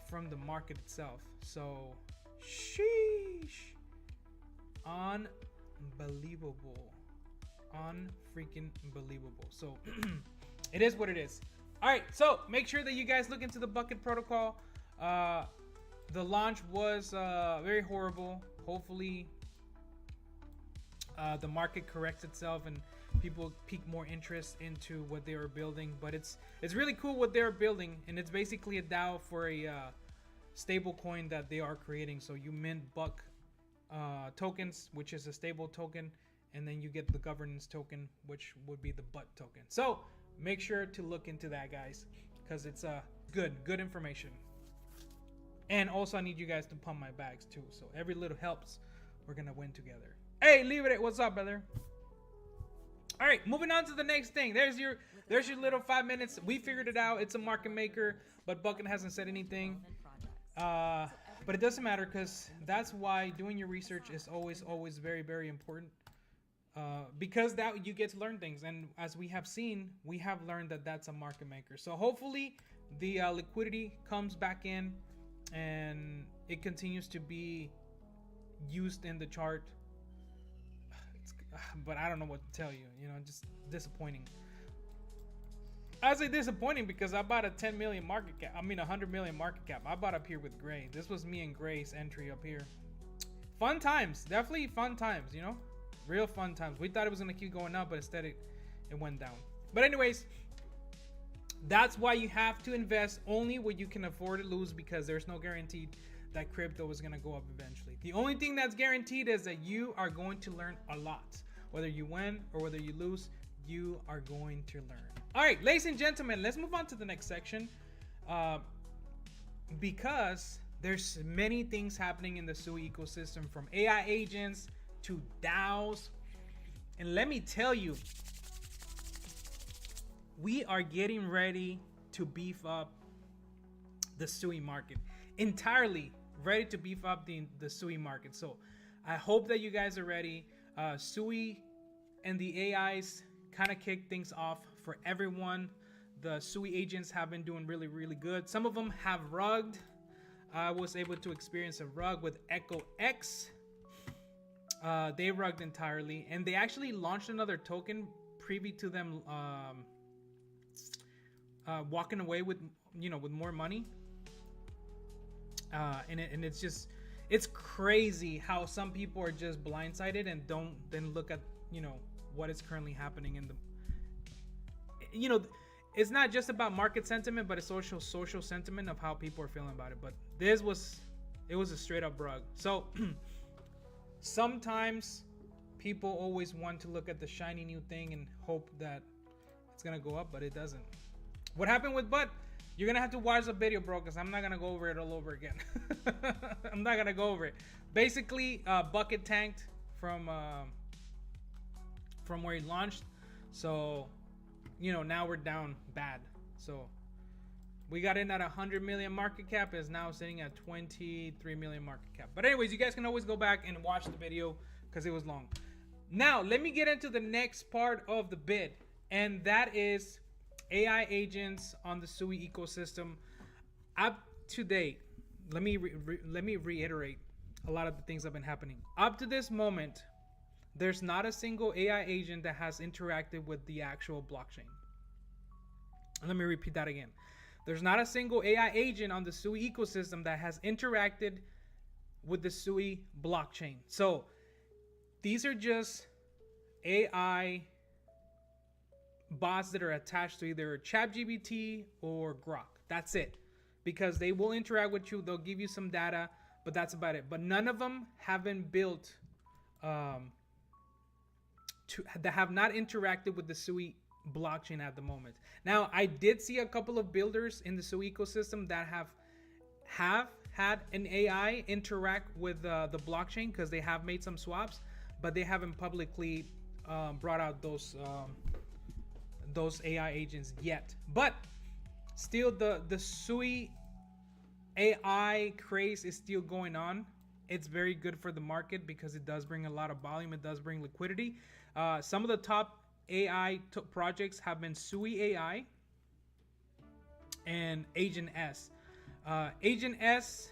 from the market itself. So sheesh. Unbelievable. Unfreaking believable. So it is what it is. All right, so make sure that you guys look into the Bucket protocol. The launch was very horrible. Hopefully the market corrects itself and people pique more interest into what they are building. But it's really cool what they're building, and it's basically a DAO for a stable coin that they are creating. So you mint Buck tokens, which is a stable token, and then you get the governance token, which would be the butt token. So make sure to look into that, guys, because it's good information. And also I need you guys to pump my bags too, so every little helps. We're gonna win together. Hey, leave it. What's up, brother? All right, moving on to the next thing. There's your little 5 minutes. We figured it out. It's a market maker, but Bucket hasn't said anything. But it doesn't matter, because that's why doing your research is always very important. Because that you get to learn things, and as we have seen, we have learned that that's a market maker. So hopefully the liquidity comes back in and it continues to be used in the chart. But I don't know what to tell you. You know, just disappointing. I say disappointing because I bought a 10 million market cap. I mean, 100 million market cap. I bought up here with Gray. This was me and Gray's entry up here. Fun times. Definitely fun times, you know? Real fun times. We thought it was going to keep going up, but instead it went down. But anyways, That's why you have to invest only what you can afford to lose, because there's no guarantee that crypto is going to go up eventually. The only thing that's guaranteed is that you are going to learn a lot. Whether you win or whether you lose, you are going to learn. All right, ladies and gentlemen, let's move on to the next section, because there's many things happening in the SUI ecosystem, from AI agents to DAOs. And let me tell you, we are getting ready to beef up the SUI market. Entirely ready to beef up the SUI market. So I hope that you guys are ready. SUI and the AIs kind of kick things off for everyone. The SUI agents have been doing really, really good. Some of them have rugged. I was able to experience a rug with Echo X. They rugged entirely, and they actually launched another token preview to them walking away with, with more money. And it's just, it's crazy how some people are just blindsided and don't then look at, what is currently happening in the, it's not just about market sentiment, but it's social sentiment of how people are feeling about it. But it was a straight up rug. So sometimes people always want to look at the shiny new thing and hope that it's gonna go up, but it doesn't. What happened with Butt? You're gonna have to watch the video, bro, because I'm not gonna go over it all over again. I'm not gonna go over it. Basically, Bucket tanked from where he launched, so now we're down bad. So we got in at 100 million market cap, is now sitting at 23 million market cap. But anyways, you guys can always go back and watch the video because it was long. Now let me get into the next part of the bid, and that is AI agents on the SUI ecosystem. Up to date, let me reiterate a lot of the things that have been happening. Up to this moment, there's not a single AI agent that has interacted with the actual blockchain. Let me repeat that again. There's not a single AI agent on the SUI ecosystem that has interacted with the SUI blockchain. So these are just AI bots that are attached to either ChatGPT or Grok. That's it. Because they will interact with you, they'll give you some data, but that's about it. But none of them have been built that have not interacted with the SUI blockchain at the moment. Now, I did see a couple of builders in the SUI ecosystem that have had an AI interact with the blockchain, because they have made some swaps, but they haven't publicly brought out those AI agents yet. But still, the SUI AI craze is still going on. It's very good for the market because it does bring a lot of volume. It does bring liquidity. Some of the top AI projects have been SUI AI and Agent S. Agent S,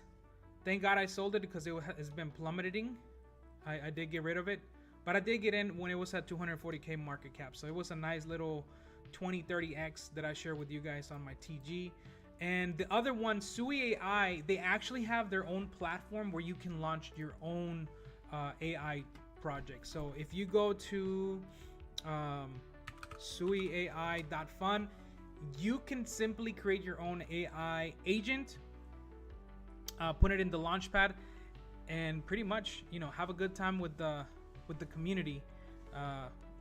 thank God I sold it because it's been plummeting. I did get rid of it, but I did get in when it was at 240K market cap. So it was a nice little 20-30x that I shared with you guys on my TG. And the other one, SUI AI, they actually have their own platform where you can launch your own AI project. So if you go to suiai.fun, you can simply create your own AI agent, put it in the launchpad, and pretty much have a good time with the community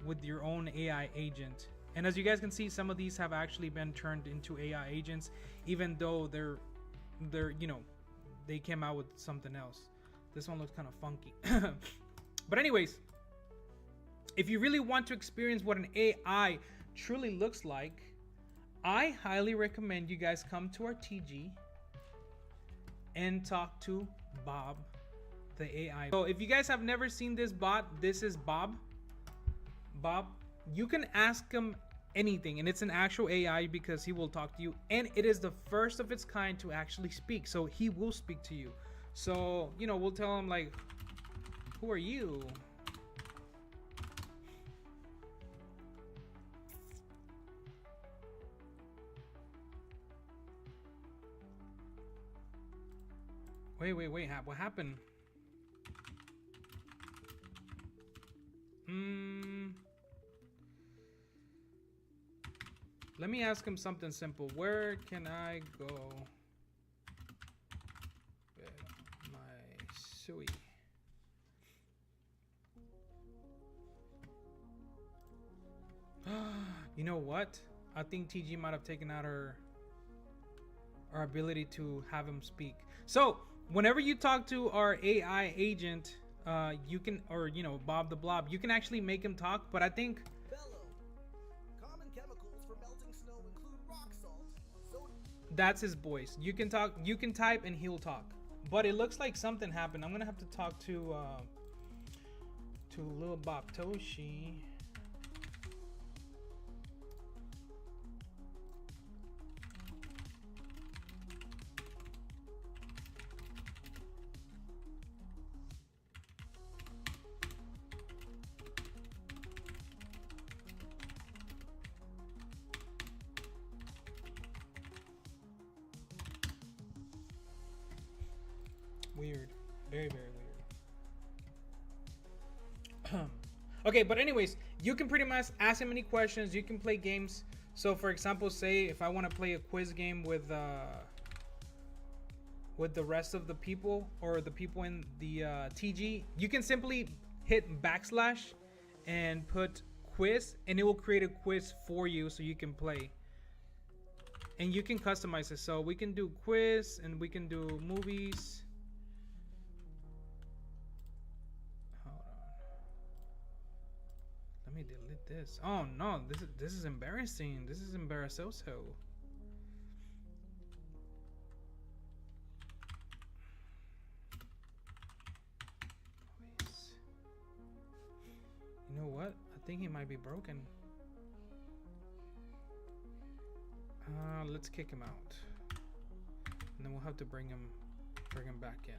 with your own AI agent. And as you guys can see, some of these have actually been turned into AI agents, even though they're they came out with something else. This one looks kind of funky. But anyways, if you really want to experience what an AI truly looks like, I highly recommend you guys come to our TG and talk to Bob, the AI. So if you guys have never seen this bot, this is Bob. Bob, you can ask him anything, and it's an actual AI because he will talk to you, and it is the first of its kind to actually speak. So he will speak to you. So we'll tell him like, who are you? Wait, what happened? Let me ask him something simple. Where can I go with my SUI? You know what? I think TG might have taken out our ability to have him speak. So whenever you talk to our AI agent, you can, or you know, Bob the Blob, you can actually make him talk. But I think common chemicals for melting snow include rock salt, soda. That's his voice. You can talk, you can type, and he'll talk. But it looks like something happened. I'm gonna have to talk to Lil Bob Toshi. Weird. Very, very weird. Okay, but anyways, you can pretty much ask him any questions. You can play games. So for example, say if I want to play a quiz game with the rest of the people, or the people in the TG, you can simply hit backslash and put quiz, and it will create a quiz for you so you can play. And you can customize it. So we can do quiz, and we can do movies. Let me delete this. Oh no, this is embarrassing. This is embarrassoso. You know what? I think he might be broken. Let's kick him out, and then we'll have to bring him back in.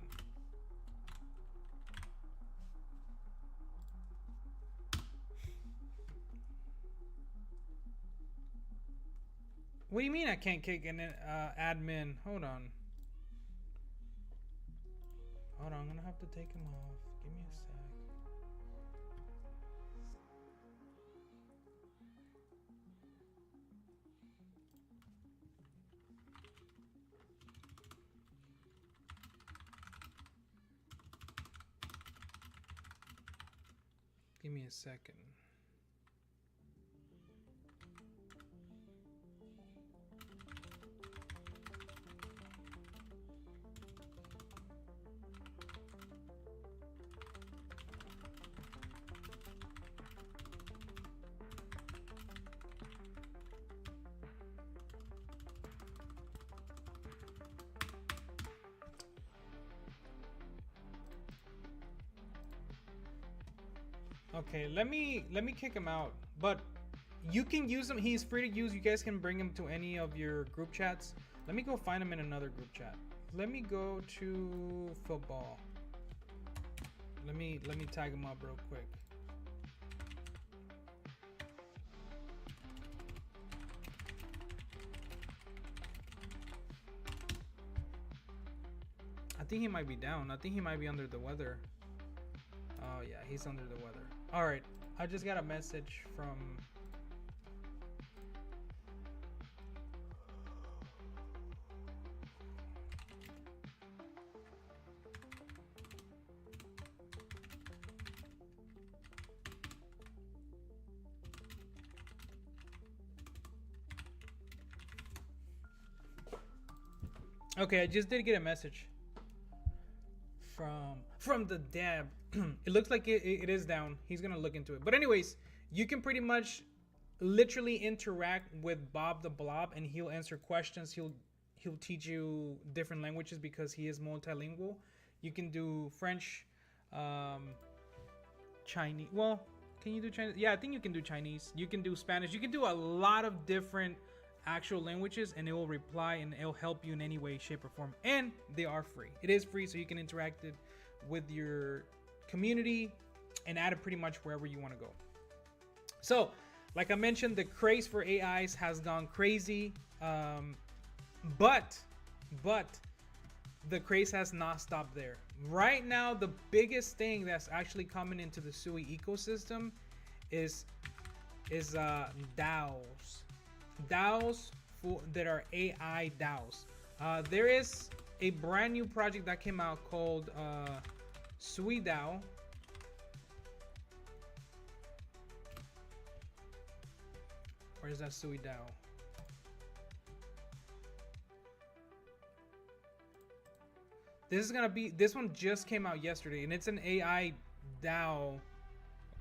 What do you mean I can't kick an admin? Hold on. Hold on, I'm gonna have to take him off. Give me a sec. Give me a second. Okay, let me kick him out, but you can use him. He's free to use. You guys can bring him to any of your group chats. Let me go find him in another group chat. Let me go to football. Let me tag him up real quick. I think he might be down. I think he might be under the weather. Oh yeah, he's under the weather. All right, I just got a message from Okay, I just did get a message from the dab. It looks like it is down. He's gonna look into it. But anyways, you can pretty much literally interact with Bob the Blob, and he'll answer questions. He'll teach you different languages because he is multilingual. You can do French, Chinese. Well, can you do Chinese? Yeah, I think you can do Chinese. You can do Spanish. You can do a lot of different actual languages, and it will reply, and it'll help you in any way, shape, or form. And they are free. It is free, so you can interact it with your community and add it pretty much wherever you want to go. So like I mentioned, the craze for AIs has gone crazy, but the craze has not stopped there. Right now, the biggest thing that's actually coming into the SUI ecosystem is DAOs. DAOs that are AI DAOs. There is a brand new project that came out called SUI DAO. Or is that SUI DAO? This one just came out yesterday, and it's an AI DAO,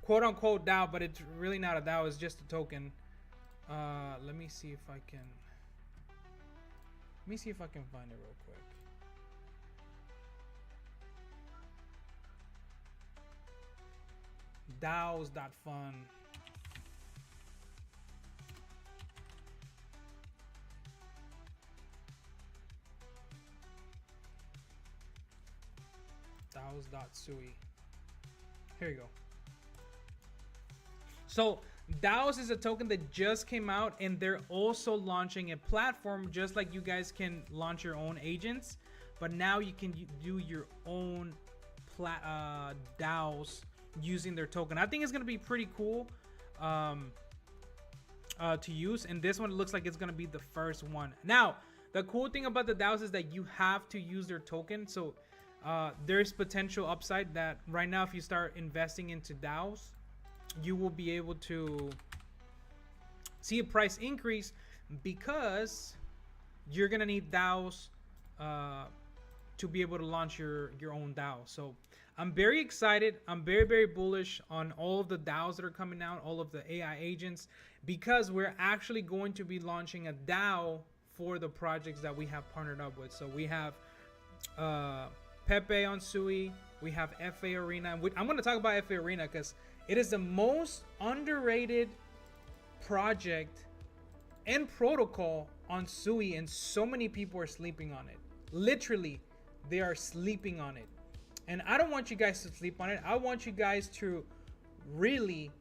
quote unquote DAO, but it's really not a DAO, it's just a token. Let me see if I can find it real quick. DAOs.fun. DAOs.sui. Here you go. So DAOs is a token that just came out, and they're also launching a platform just like you guys can launch your own agents, but now you can do your own DAOs using their token. I think it's gonna be pretty cool to use, and this one looks like it's gonna be the first one. Now, the cool thing about the DAOs is that you have to use their token, so there's potential upside that right now if you start investing into DAOs, you will be able to see a price increase because you're gonna need DAOs to be able to launch your own DAO. So I'm very excited. I'm very bullish on all of the DAOs that are coming out, all of the AI agents, because we're actually going to be launching a DAO for the projects that we have partnered up with. So we have Pepe on SUI, we have FA Arena. I'm going to talk about FA Arena because it is the most underrated project and protocol on SUI, and so many people are sleeping on it. Literally, they are sleeping on it. And I don't want you guys to sleep on it. I want you guys to really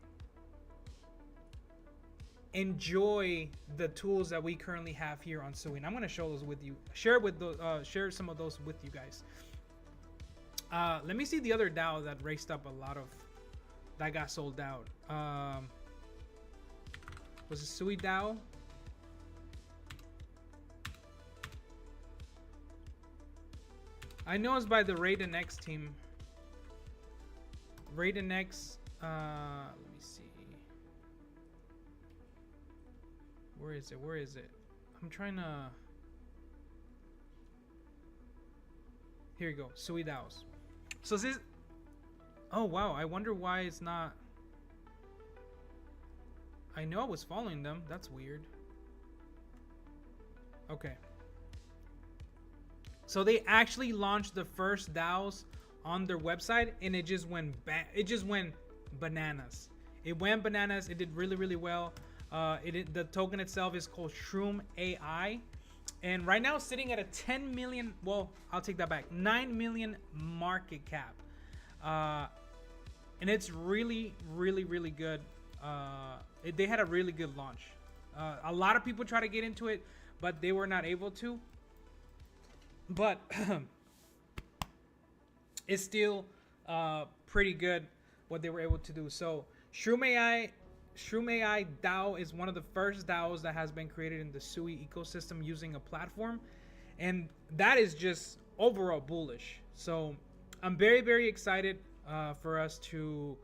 enjoy the tools that we currently have here on SUI. And I'm going to show those with you. Share some of those with you guys. Let me see the other DAO that raced up a lot of, that got sold out. Was it SUI DAO? I know it's by the Raiden X team. Raiden X, let me see. Where is it? I'm trying to... Here you go, SUI DAOs. So this... Oh wow, I wonder why it's not... I know I was following them, that's weird. Okay. So they actually launched the first DAOs on their website, and it just went bananas. It went bananas. It did really well. The token itself is called Shroom AI, and right now it's sitting at a 10 million. Well, I'll take that back. 9 million market cap, and it's really good. They had a really good launch. A lot of people try to get into it, but they were not able to. But it's still pretty good what they were able to do. So Shroom AI DAO is one of the first DAOs that has been created in the SUI ecosystem using a platform, and that is just overall bullish. So I'm very excited for us to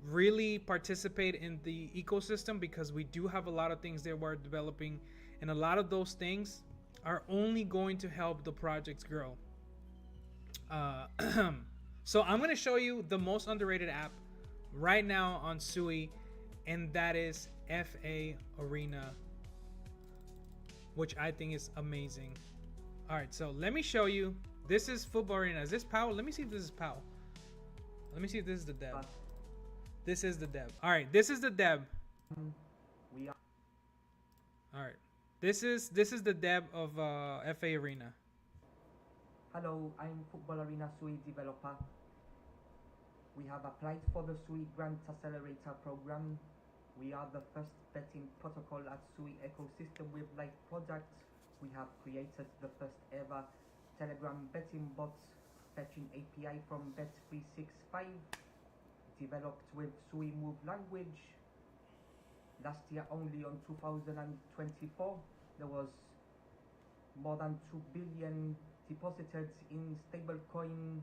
really participate in the ecosystem, because we do have a lot of things that we're developing, and a lot of those things are only going to help the projects grow. So I'm going to show you the most underrated app right now on SUI, and that is FA Arena, which I think is amazing. All right, so let me show you. This is Football Arena. Is this PAL? Let me see if this is PAL. Let me see if this is the dev. This is the dev. All right, this is the dev. All right. This is the dev of FA Arena. Hello, I'm Football Arena SUI developer. We have applied for the SUI Grant Accelerator program. We are the first betting protocol at SUI ecosystem with live products. We have created the first ever Telegram betting bot fetching API from Bet365, developed with SUI Move language. Last year, only on 2024, there was more than 2 billion deposited in stablecoin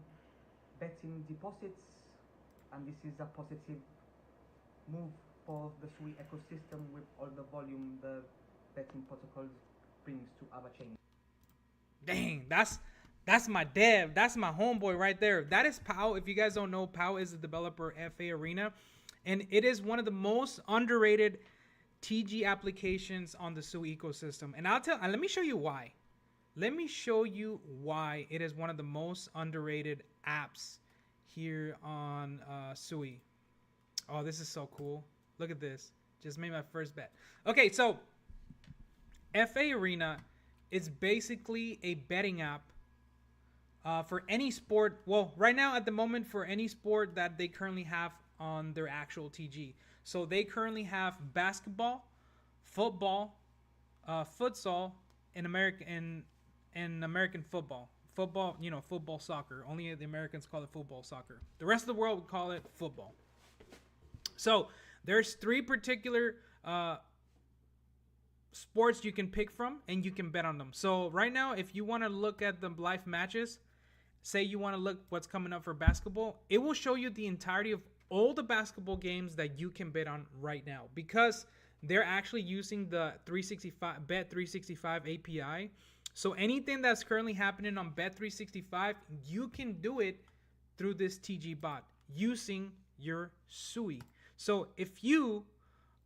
betting deposits, and this is a positive move for the SUI ecosystem with all the volume the betting protocols brings to other chains. Dang, that's my dev. That's my homeboy right there. That is Pau. If you guys don't know, Pau is the developer FA Arena, and it is one of the most underrated TG applications on the SUI ecosystem. And let me show you why. Let me show you why it is one of the most underrated apps here on SUI. Oh, this is so cool. Look at this. Just made my first bet. Okay, so FA Arena is basically a betting app for any sport. Well, right now at the moment for any sport that they currently have on their actual TG. So they currently have basketball, football, futsal, and American football. Football, you know, football soccer. Only the Americans call it football soccer. The rest of the world would call it football. So there's 3 particular sports you can pick from, and you can bet on them. So right now, if you want to look at the live matches, say you want to look what's coming up for basketball, it will show you the entirety of all the basketball games that you can bet on right now, because they're actually using the Bet365 API. So anything that's currently happening on Bet365, you can do it through this TG bot using your SUI. So if you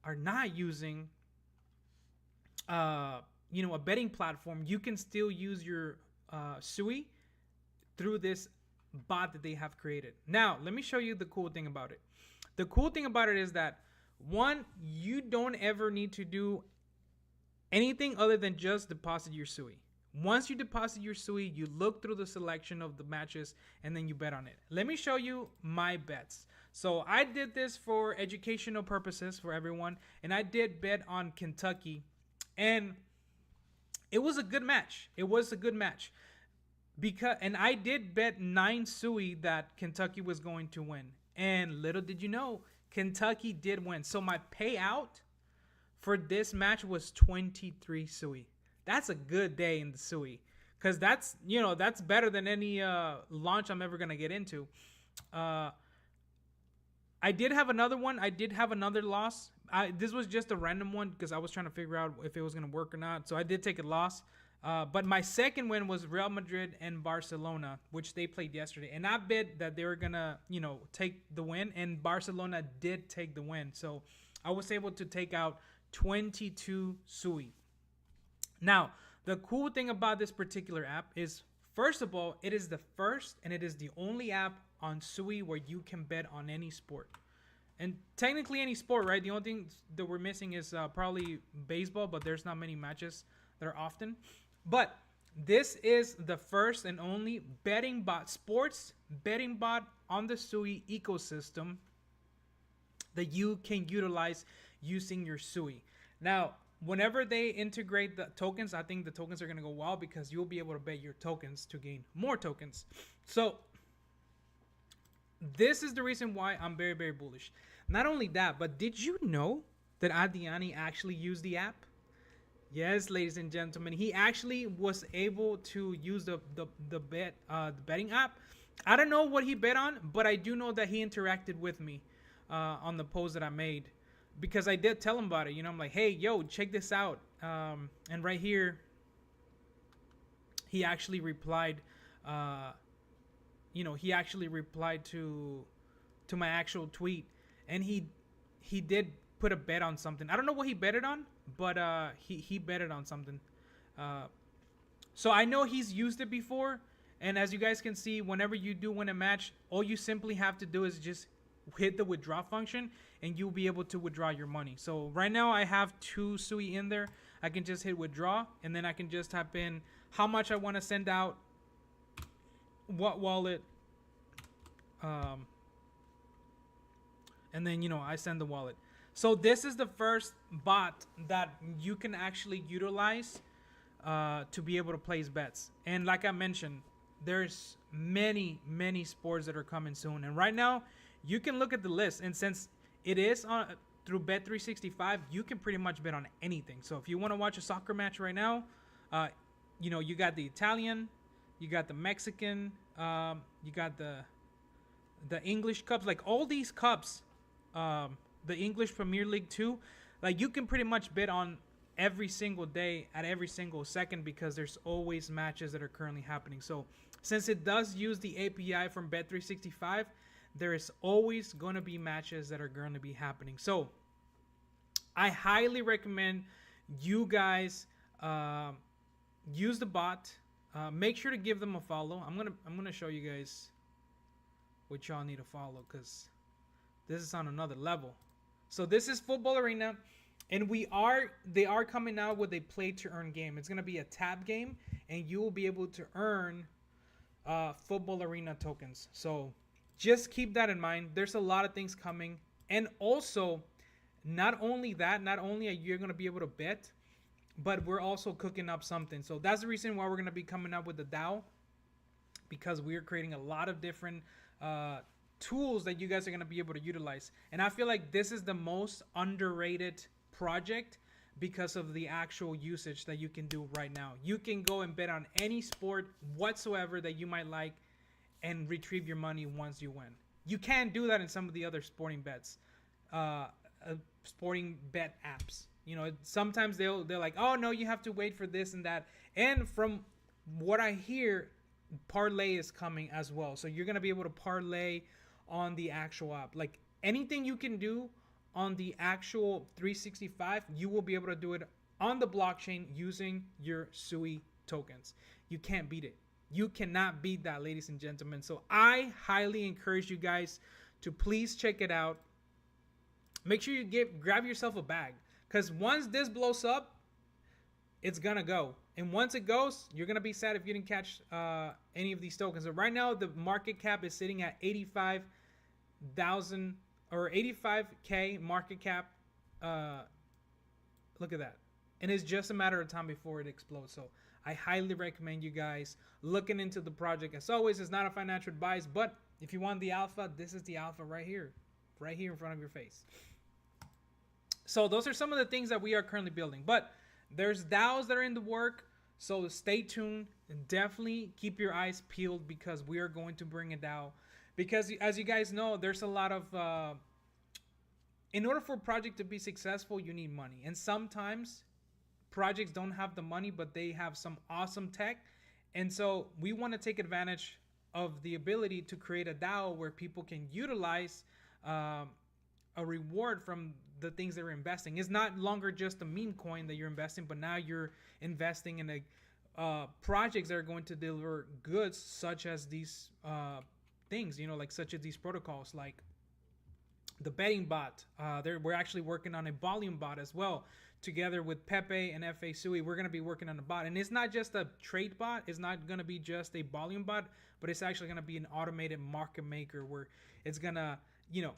are not using a betting platform, you can still use your SUI through this bot that they have created. Now, let me show you the cool thing about it. The cool thing about it is that, one, you don't ever need to do anything other than just deposit your SUI. Once you deposit your SUI, you look through the selection of the matches and then you bet on it. Let me show you my bets. So I did this for educational purposes for everyone, and I did bet on Kentucky, and it was a good match. And I did bet 9 SUI that Kentucky was going to win. And little did you know, Kentucky did win. So my payout for this match was 23 SUI. That's a good day in the SUI, because that's better than any launch I'm ever going to get into. I did have another one. I did have another loss. This was just a random one because I was trying to figure out if it was going to work or not. So I did take a loss. But my second win was Real Madrid and Barcelona, which they played yesterday. And I bet that they were going to, take the win. And Barcelona did take the win. So I was able to take out 22 SUI. Now, the cool thing about this particular app is, first of all, it is the first and it is the only app on SUI where you can bet on any sport. And technically any sport, right? The only thing that we're missing is probably baseball, but there's not many matches that are often. But this is the first and only sports betting bot on the SUI ecosystem that you can utilize using your SUI. Now, whenever they integrate the tokens, I think the tokens are going to go wild, because you'll be able to bet your tokens to gain more tokens. So this is the reason why I'm very, very bullish. Not only that, but did you know that Adriani actually used the app? Yes, ladies and gentlemen, he actually was able to use the betting app. I don't know what he bet on, but I do know that he interacted with me on the post that I made, because I did tell him about it. I'm like, hey, yo, check this out. And right here, he actually replied. He actually replied to my actual tweet, and he did put a bet on something. I don't know what he betted on, but he betted on something. So I know he's used it before, and as you guys can see, whenever you do win a match, all you simply have to do is just hit the withdraw function, and you'll be able to withdraw your money. So right now I have 2 SUI in there. I can just hit withdraw, and then I can just type in how much I want to send out, what wallet, and then I send the wallet. So this is the first bot that you can actually utilize to be able to place bets. And like I mentioned, there's many sports that are coming soon, and right now you can look at the list, and since it is through Bet365, you can pretty much bet on anything. So if you want to watch a soccer match right now, you know, you got the Italian, you got the Mexican, you got the English cups, like all these cups, the English Premier League too, like you can pretty much bet on every single day at every single second because there's always matches that are currently happening. So since it does use the API from Bet365, there is always going to be matches that are going to be happening. So I highly recommend you guys use the bot. Make sure to give them a follow. I'm gonna show you guys what y'all need to follow because this is on another level. So this is Football Arena, and they are coming out with a play to earn game. It's gonna be a tab game, and you will be able to earn Football Arena tokens. So just keep that in mind. There's a lot of things coming, and also not only are you gonna be able to bet, but we're also cooking up something. So that's the reason why we're going to be coming up with the DAO, because we're creating a lot of different tools that you guys are going to be able to utilize. And I feel like this is the most underrated project because of the actual usage that you can do right now. You can go and bet on any sport whatsoever that you might like and retrieve your money once you win. You can't do that in some of the other sporting bets, sporting bet apps. You know, sometimes they're like, oh no, you have to wait for this and that. And from what I hear, parlay is coming as well. So you're gonna be able to parlay on the actual app. Like anything you can do on the actual 365, you will be able to do it on the blockchain using your SUI tokens. You can't beat it. You cannot beat that, ladies and gentlemen. So I highly encourage you guys to please check it out. Make sure you grab yourself a bag. Because once this blows up, it's going to go. And once it goes, you're going to be sad if you didn't catch any of these tokens. So right now, the market cap is sitting at 85,000 or 85K market cap. Look at that. And it's just a matter of time before it explodes. So I highly recommend you guys looking into the project. As always, it's not a financial advice. But if you want the alpha, this is the alpha right here. Right here in front of your face. So those are some of the things that we are currently building. But there's DAOs that are in the work. So stay tuned. And definitely keep your eyes peeled because we are going to bring a DAO. Because as you guys know, there's a lot of... in order for a project to be successful, you need money. And sometimes projects don't have the money, but they have some awesome tech. And so we want to take advantage of the ability to create a DAO where people can utilize a reward from the things they're investing. It's not longer just a meme coin that you're investing, but now you're investing in projects that are going to deliver goods such as these things, you know, like such as these protocols, like the betting bot. We're actually working on a volume bot as well. Together with Pepe and FA Sui, we're going to be working on a bot. And it's not just a trade bot. It's not going to be just a volume bot, but it's actually going to be an automated market maker where it's going to, you know,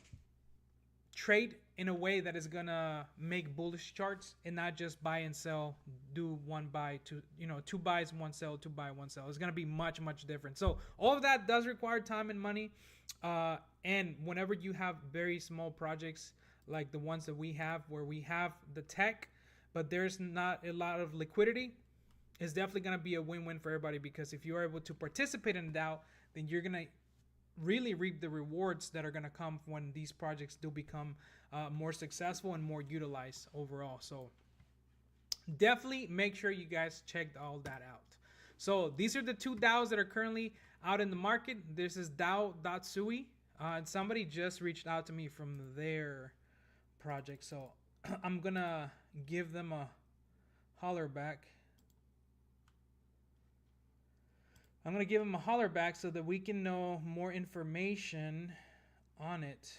trade in a way that is gonna make bullish charts and not just buy and sell, do one buy, two, you know, two buys, one sell, two buy, one sell. It's gonna be much, much different. So all of that does require time and money. And whenever you have very small projects like the ones that we have, where we have the tech, but there's not a lot of liquidity, it's definitely gonna be a win-win for everybody, because if you are able to participate in DAO, then you're gonna really reap the rewards that are going to come when these projects do become more successful and more utilized overall. So definitely make sure you guys check all that out. So these are the two DAOs that are currently out in the market. This is DAO.sui, and somebody just reached out to me from their project. So I'm going to give them a holler back. I'm going to give him a holler back so that we can know more information on it.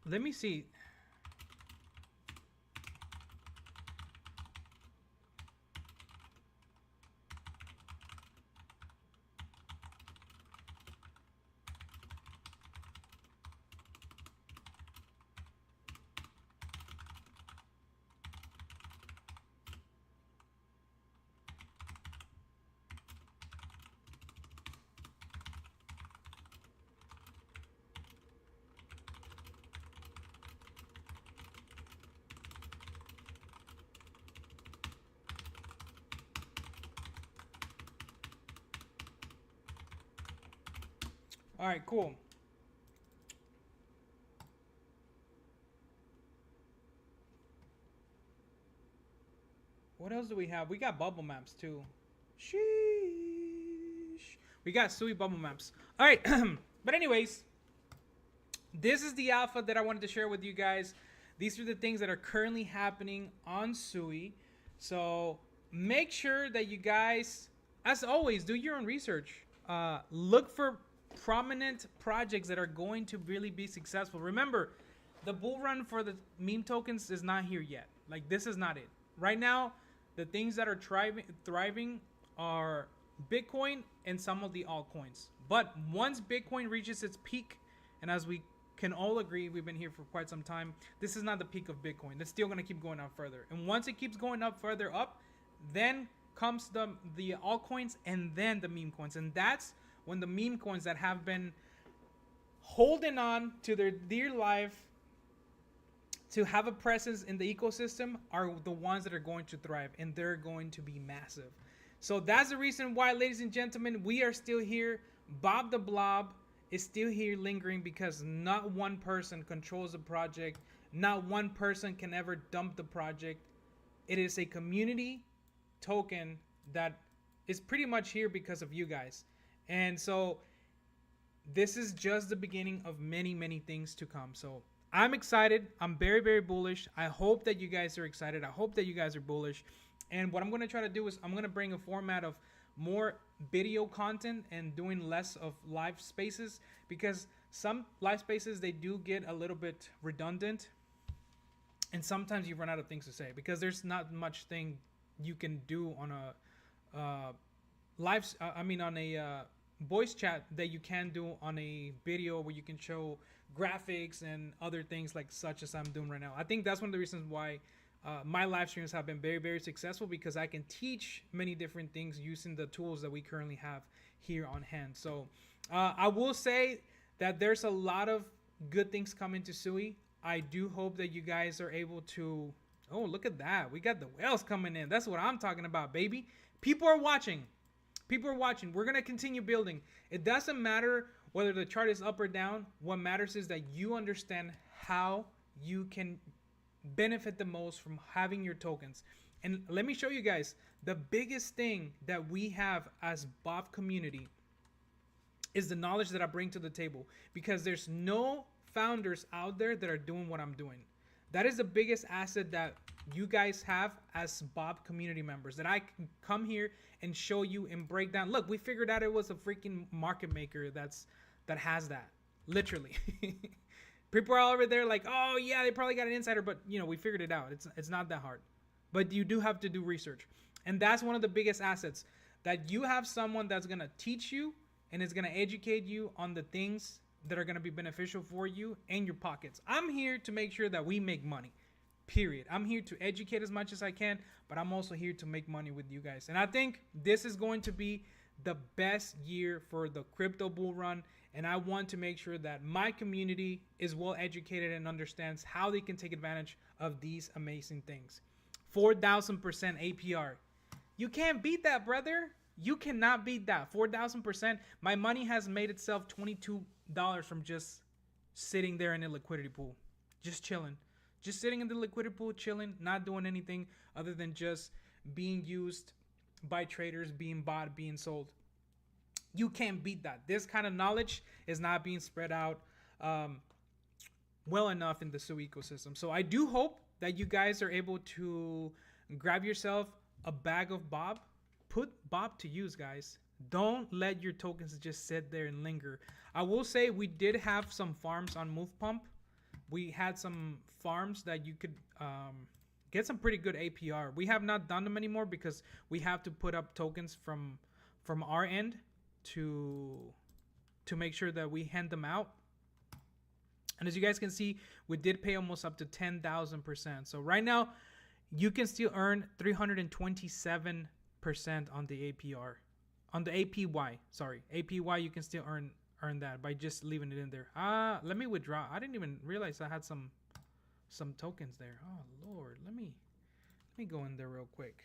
Let me see. All right, cool. What else do we have? We got bubble maps too. Sheesh. We got SUI bubble maps. All right. But anyways, this is the alpha that I wanted to share with you guys. These are the things that are currently happening on SUI. So make sure that you guys, as always, do your own research. Look for prominent projects that are going to really be successful. Remember, the bull run for the meme tokens is not here yet. Like, this is not it. Right now, the things that are thriving are Bitcoin and some of the altcoins. But once Bitcoin reaches its peak, and as we can all agree, we've been here for quite some time, this is not the peak of Bitcoin. It's still going to keep going up further. And once it keeps going up further up, then comes the altcoins and then the meme coins. And that's when the meme coins that have been holding on to their dear life to have a presence in the ecosystem are the ones that are going to thrive, and they're going to be massive. So that's the reason why, ladies and gentlemen, we are still here. Bob the Blob is still here lingering, because not one person controls the project. Not one person can ever dump the project. It is a community token that is pretty much here because of you guys. And so this is just the beginning of many, many things to come. So I'm excited. I'm very, very bullish. I hope that you guys are excited. I hope that you guys are bullish. And what I'm going to try to do is I'm going to bring a format of more video content and doing less of live spaces, because some live spaces, they do get a little bit redundant. And sometimes you run out of things to say, because there's not much thing you can do on a voice chat that you can do on a video, where you can show graphics and other things like such as I'm doing right now. I think that's one of the reasons why my live streams have been very, very successful, because I can teach many different things using the tools that we currently have here on hand. So I will say that there's a lot of good things coming to SUI. I do hope that you guys are able to... Oh, look at that. We got the whales coming in. That's what I'm talking about, baby. People are watching. People are watching. We're going to continue building. It doesn't matter whether the chart is up or down. What matters is that you understand how you can benefit the most from having your tokens. And let me show you guys the biggest thing that we have as BOB community is the knowledge that I bring to the table, because there's no founders out there that are doing what I'm doing. That is the biggest asset that you guys have as BOB community members, that I can come here and show you and break down. Look, we figured out it was a freaking market maker that has that, literally. People are all over there like, oh yeah, they probably got an insider, but you know, we figured it out. It's not that hard, but you do have to do research. And that's one of the biggest assets, that you have someone that's going to teach you and is going to educate you on the things that are going to be beneficial for you and your pockets. I'm here to make sure that we make money, period. I'm here to educate as much as I can, but I'm also here to make money with you guys. And I think this is going to be the best year for the crypto bull run. And I want to make sure that my community is well educated and understands how they can take advantage of these amazing things. 4,000% APR. You can't beat that, brother. You cannot beat that. 4,000%. My money has made itself $22 from just sitting there in the liquidity pool, just chilling, just sitting in the liquidity pool, chilling, not doing anything other than just being used by traders, being bought, being sold. You can't beat that. This kind of knowledge is not being spread out well enough in the SUI ecosystem. So I do hope that you guys are able to grab yourself a bag of BOB. Put BOB to use, guys. Don't let your tokens just sit there and linger. I will say we did have some farms on Move Pump. We had some farms that you could get some pretty good APR. We have not done them anymore because we have to put up tokens from our end to make sure that we hand them out. And as you guys can see, we did pay almost up to 10,000%. So right now, you can still earn 327% on the APR. On the APY, sorry. APY, you can still earn that by just leaving it in there. Let me withdraw. I didn't even realize I had some tokens there. Oh Lord, let me go in there real quick.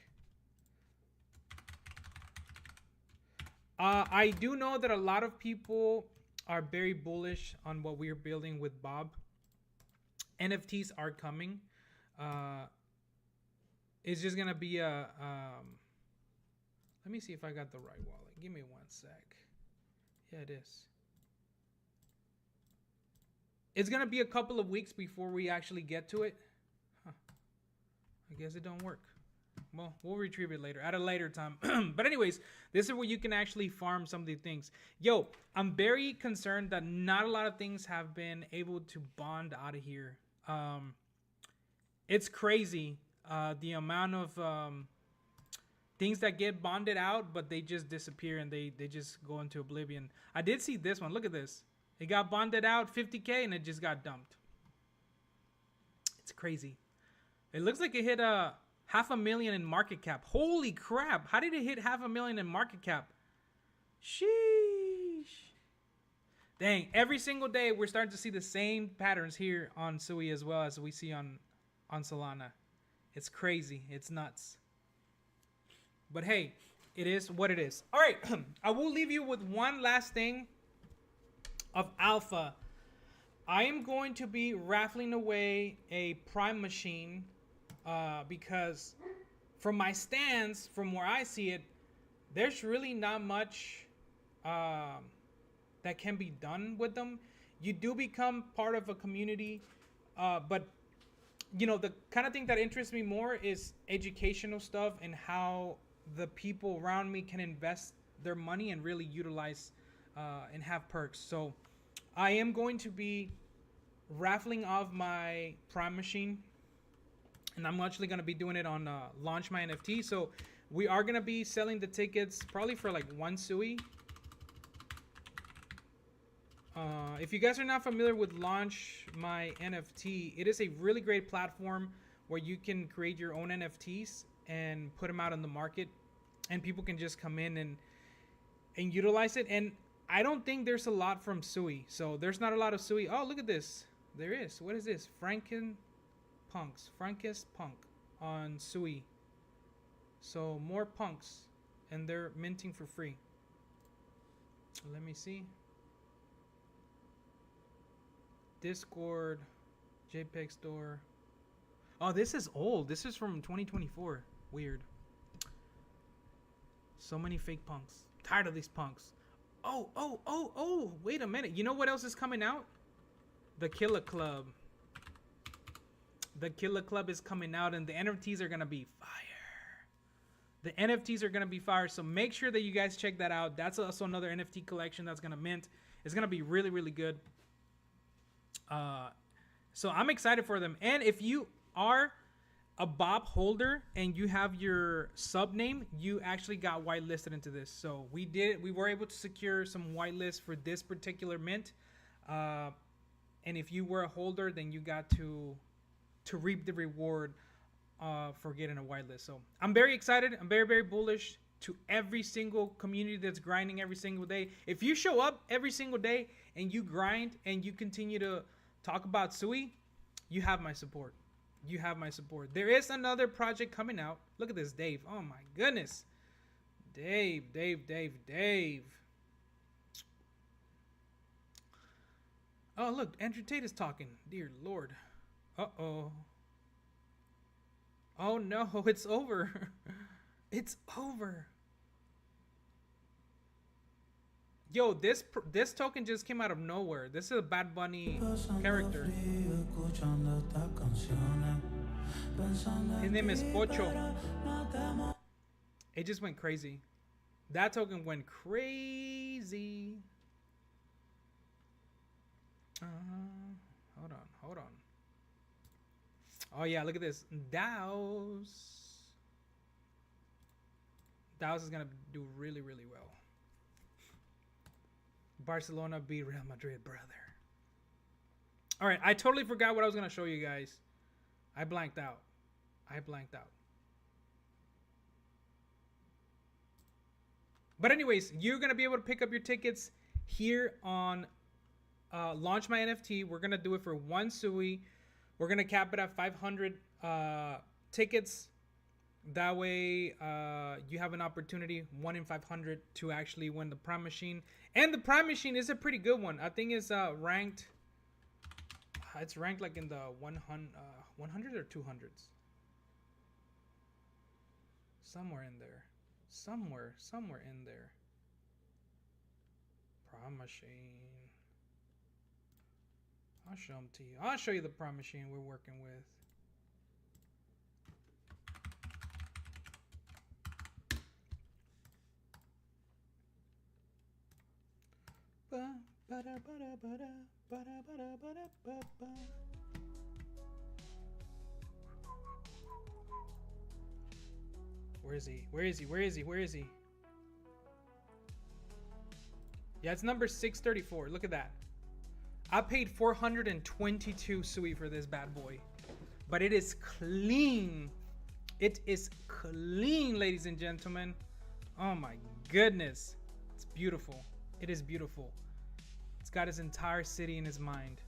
I do know that a lot of people are very bullish on what we're building with Bob. NFTs are coming. It's just gonna be a let me see if I got the right wallet. Give me one sec. Yeah, it is. It's gonna be a couple of weeks before we actually get to it. Huh. I guess it don't work. Well, we'll retrieve it later at a later time. But anyways, this is where you can actually farm some of the things. Yo, I'm very concerned that not a lot of things have been able to bond out of here. It's crazy the amount of things that get bonded out, but they just disappear and they just go into oblivion. I did see this one. Look at this. It got bonded out 50K and it just got dumped. It's crazy. It looks like it hit a $500,000 in market cap. Holy crap. How did it hit $500,000 in market cap? Sheesh. Dang. Every single day we're starting to see the same patterns here on SUI as well as we see on Solana. It's crazy. It's nuts. But hey, it is what it is. All right. I will leave you with one last thing of alpha. I am going to be raffling away a prime machine because from my stance, from where I see it, there's really not much that can be done with them. You do become part of a community, but you know, the kind of thing that interests me more is educational stuff and how the people around me can invest their money and really utilize and have perks. So I am going to be raffling off my prime machine, and I'm actually going to be doing it on Launch My NFT. So we are going to be selling the tickets probably for like 1 SUI. If you guys are not familiar with Launch My NFT, it is a really great platform where you can create your own NFTs and put them out on the market, and people can just come in and utilize it. And I don't think there's a lot from SUI, so there's not a lot of SUI. Oh, look at this. There is. What is this? Frankest Punk on SUI. So more punks, and they're minting for free. Let me see. Discord, JPEG store. Oh, this is old. This is from 2024. Weird. So many fake punks. Tired of these punks. Oh, wait a minute. You know what else is coming out? The Killer Club. The Killer Club is coming out, and the NFTs are going to be fire. The NFTs are going to be fire, so make sure that you guys check that out. That's also another NFT collection that's going to mint. It's going to be really, really good. So I'm excited for them. And if you are a Bob holder and you have your sub name, you actually got whitelisted into this. So we were able to secure some whitelist for this particular mint. And if you were a holder, then you got to reap the reward for getting a whitelist. So I'm very excited. I'm very, very bullish to every single community that's grinding every single day. If you show up every single day and you grind and you continue to talk about SUI, you have my support. You have my support. There is another project coming out. Look at this, Dave. Oh my goodness. Dave. Oh, look, Andrew Tate is talking. Dear Lord. Uh-oh. Oh no, it's over. It's over. Yo, this token just came out of nowhere. This is a Bad Bunny character. His name is Pocho. It just went crazy. That token went crazy. Hold on. Oh yeah, look at this. DAOs is gonna do really, really well. Barcelona beat Real Madrid, brother. All right, I totally forgot what I was gonna show you guys. I blanked out. But anyways, you're gonna be able to pick up your tickets here on Launch My NFT. We're gonna do it for 1 SUI. We're gonna cap it at 500 tickets. That way, you have an opportunity, 1 in 500, to actually win the Prime Machine. And the Prime Machine is a pretty good one. I think it's ranked. It's ranked like in the 100 or 200s. Somewhere in there. Somewhere in there. Prime Machine. I'll show them to you. I'll show you the Prime Machine we're working with. Where is he? Where is he? Where is he? Where is he? Yeah, it's number 634. Look at that. I paid 422 SUI for this bad boy. But it is clean. It is clean, ladies and gentlemen. Oh my goodness. It's beautiful. It is beautiful. It's got his entire city in his mind.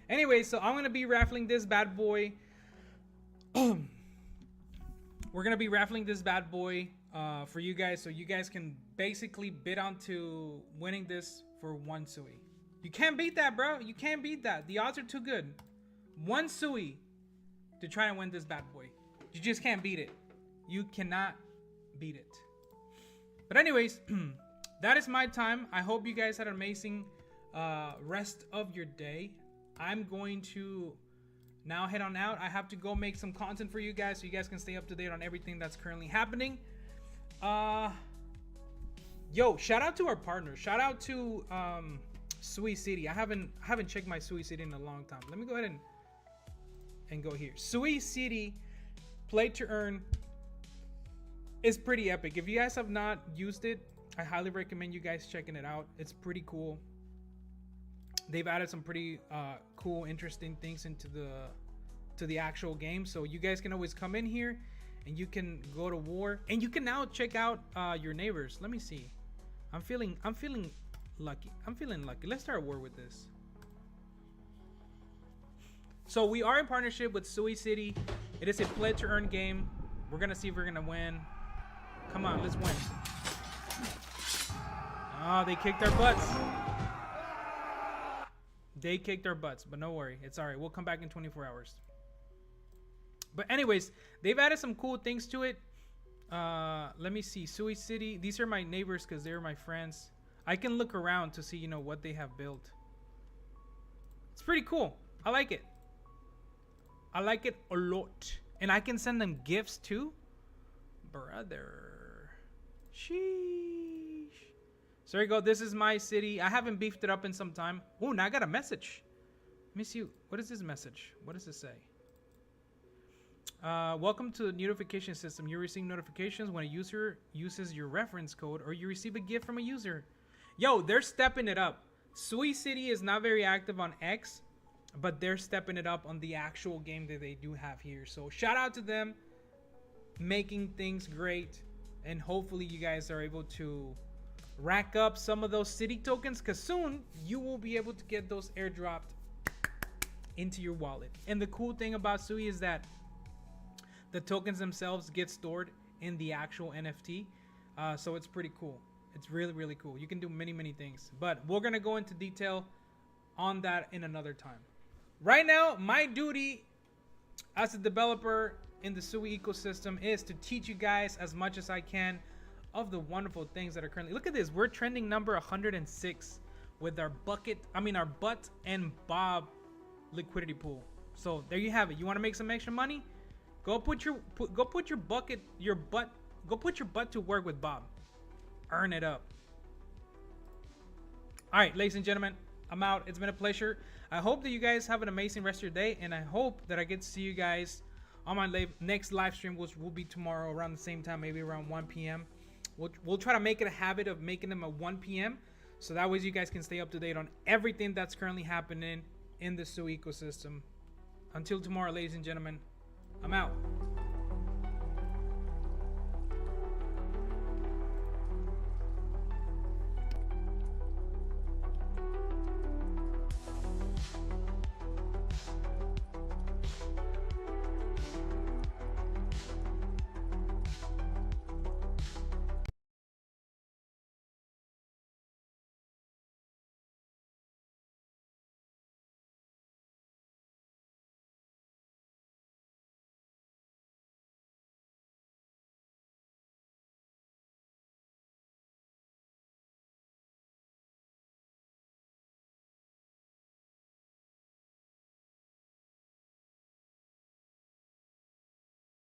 Anyway, so I'm going to be raffling this bad boy. We're going to be raffling this bad boy for you guys. So you guys can basically bid onto winning this for 1 SUI. You can't beat that, bro. You can't beat that. The odds are too good. 1 SUI to try and win this bad boy. You just can't beat it. You cannot beat it. But anyways, that is my time. I hope you guys had an amazing rest of your day. I'm going to now head on out. I have to go make some content for you guys so you guys can stay up to date on everything that's currently happening. Yo, shout out to our partners. Shout out to SUI City. I haven't checked my SUI City in a long time. Let me go ahead and go here. SUI City Play to Earn is pretty epic. If you guys have not used it, I highly recommend you guys checking it out. It's pretty cool. They've added some pretty cool, interesting things into the actual game. So you guys can always come in here and you can go to war, and you can now check out your neighbors. Let me see. I'm feeling lucky. I'm feeling lucky. Let's start a war with this. So we are in partnership with SUI City. It is a play to earn game. We're gonna see if we're gonna win. Come on, let's win. Oh, they kicked our butts. They kicked our butts, but no worry. It's all right. We'll come back in 24 hours. But anyways, they've added some cool things to it. Let me see. SUI City. These are my neighbors because they're my friends. I can look around to see, what they have built. It's pretty cool. I like it. I like it a lot. And I can send them gifts too. Brother. Sheesh. So there you go. This is my city. I haven't beefed it up in some time. Oh, now I got a message. Let me see. What is this message? What does it say? Welcome to the notification system. You receive notifications when a user uses your reference code or you receive a gift from a user. Yo, they're stepping it up. SUI City is not very active on X, but they're stepping it up on the actual game that they do have here. So shout out to them, making things great. And hopefully you guys are able to rack up some of those city tokens, because soon you will be able to get those airdropped into your wallet. And the cool thing about SUI is that the tokens themselves get stored in the actual NFT. So it's pretty cool. It's really, really cool. You can do many, many things. But we're going to go into detail on that in another time. Right now, my duty as a developer in the SUI ecosystem is to teach you guys as much as I can of the wonderful things that are currently. Look at this. We're trending number 106 with our our butt and bob liquidity pool. So there you have it. You want to make some extra money? Go put your butt to work with Bob. Earn it up. All right, ladies and gentlemen, I'm out. It's been a pleasure. I hope that you guys have an amazing rest of your day, and I hope that I get to see you guys on my next live stream, which will be tomorrow around the same time, maybe around 1 p.m. We'll try to make it a habit of making them at 1 p.m. so that way you guys can stay up to date on everything that's currently happening in the SUI ecosystem. Until tomorrow, ladies and gentlemen, I'm out.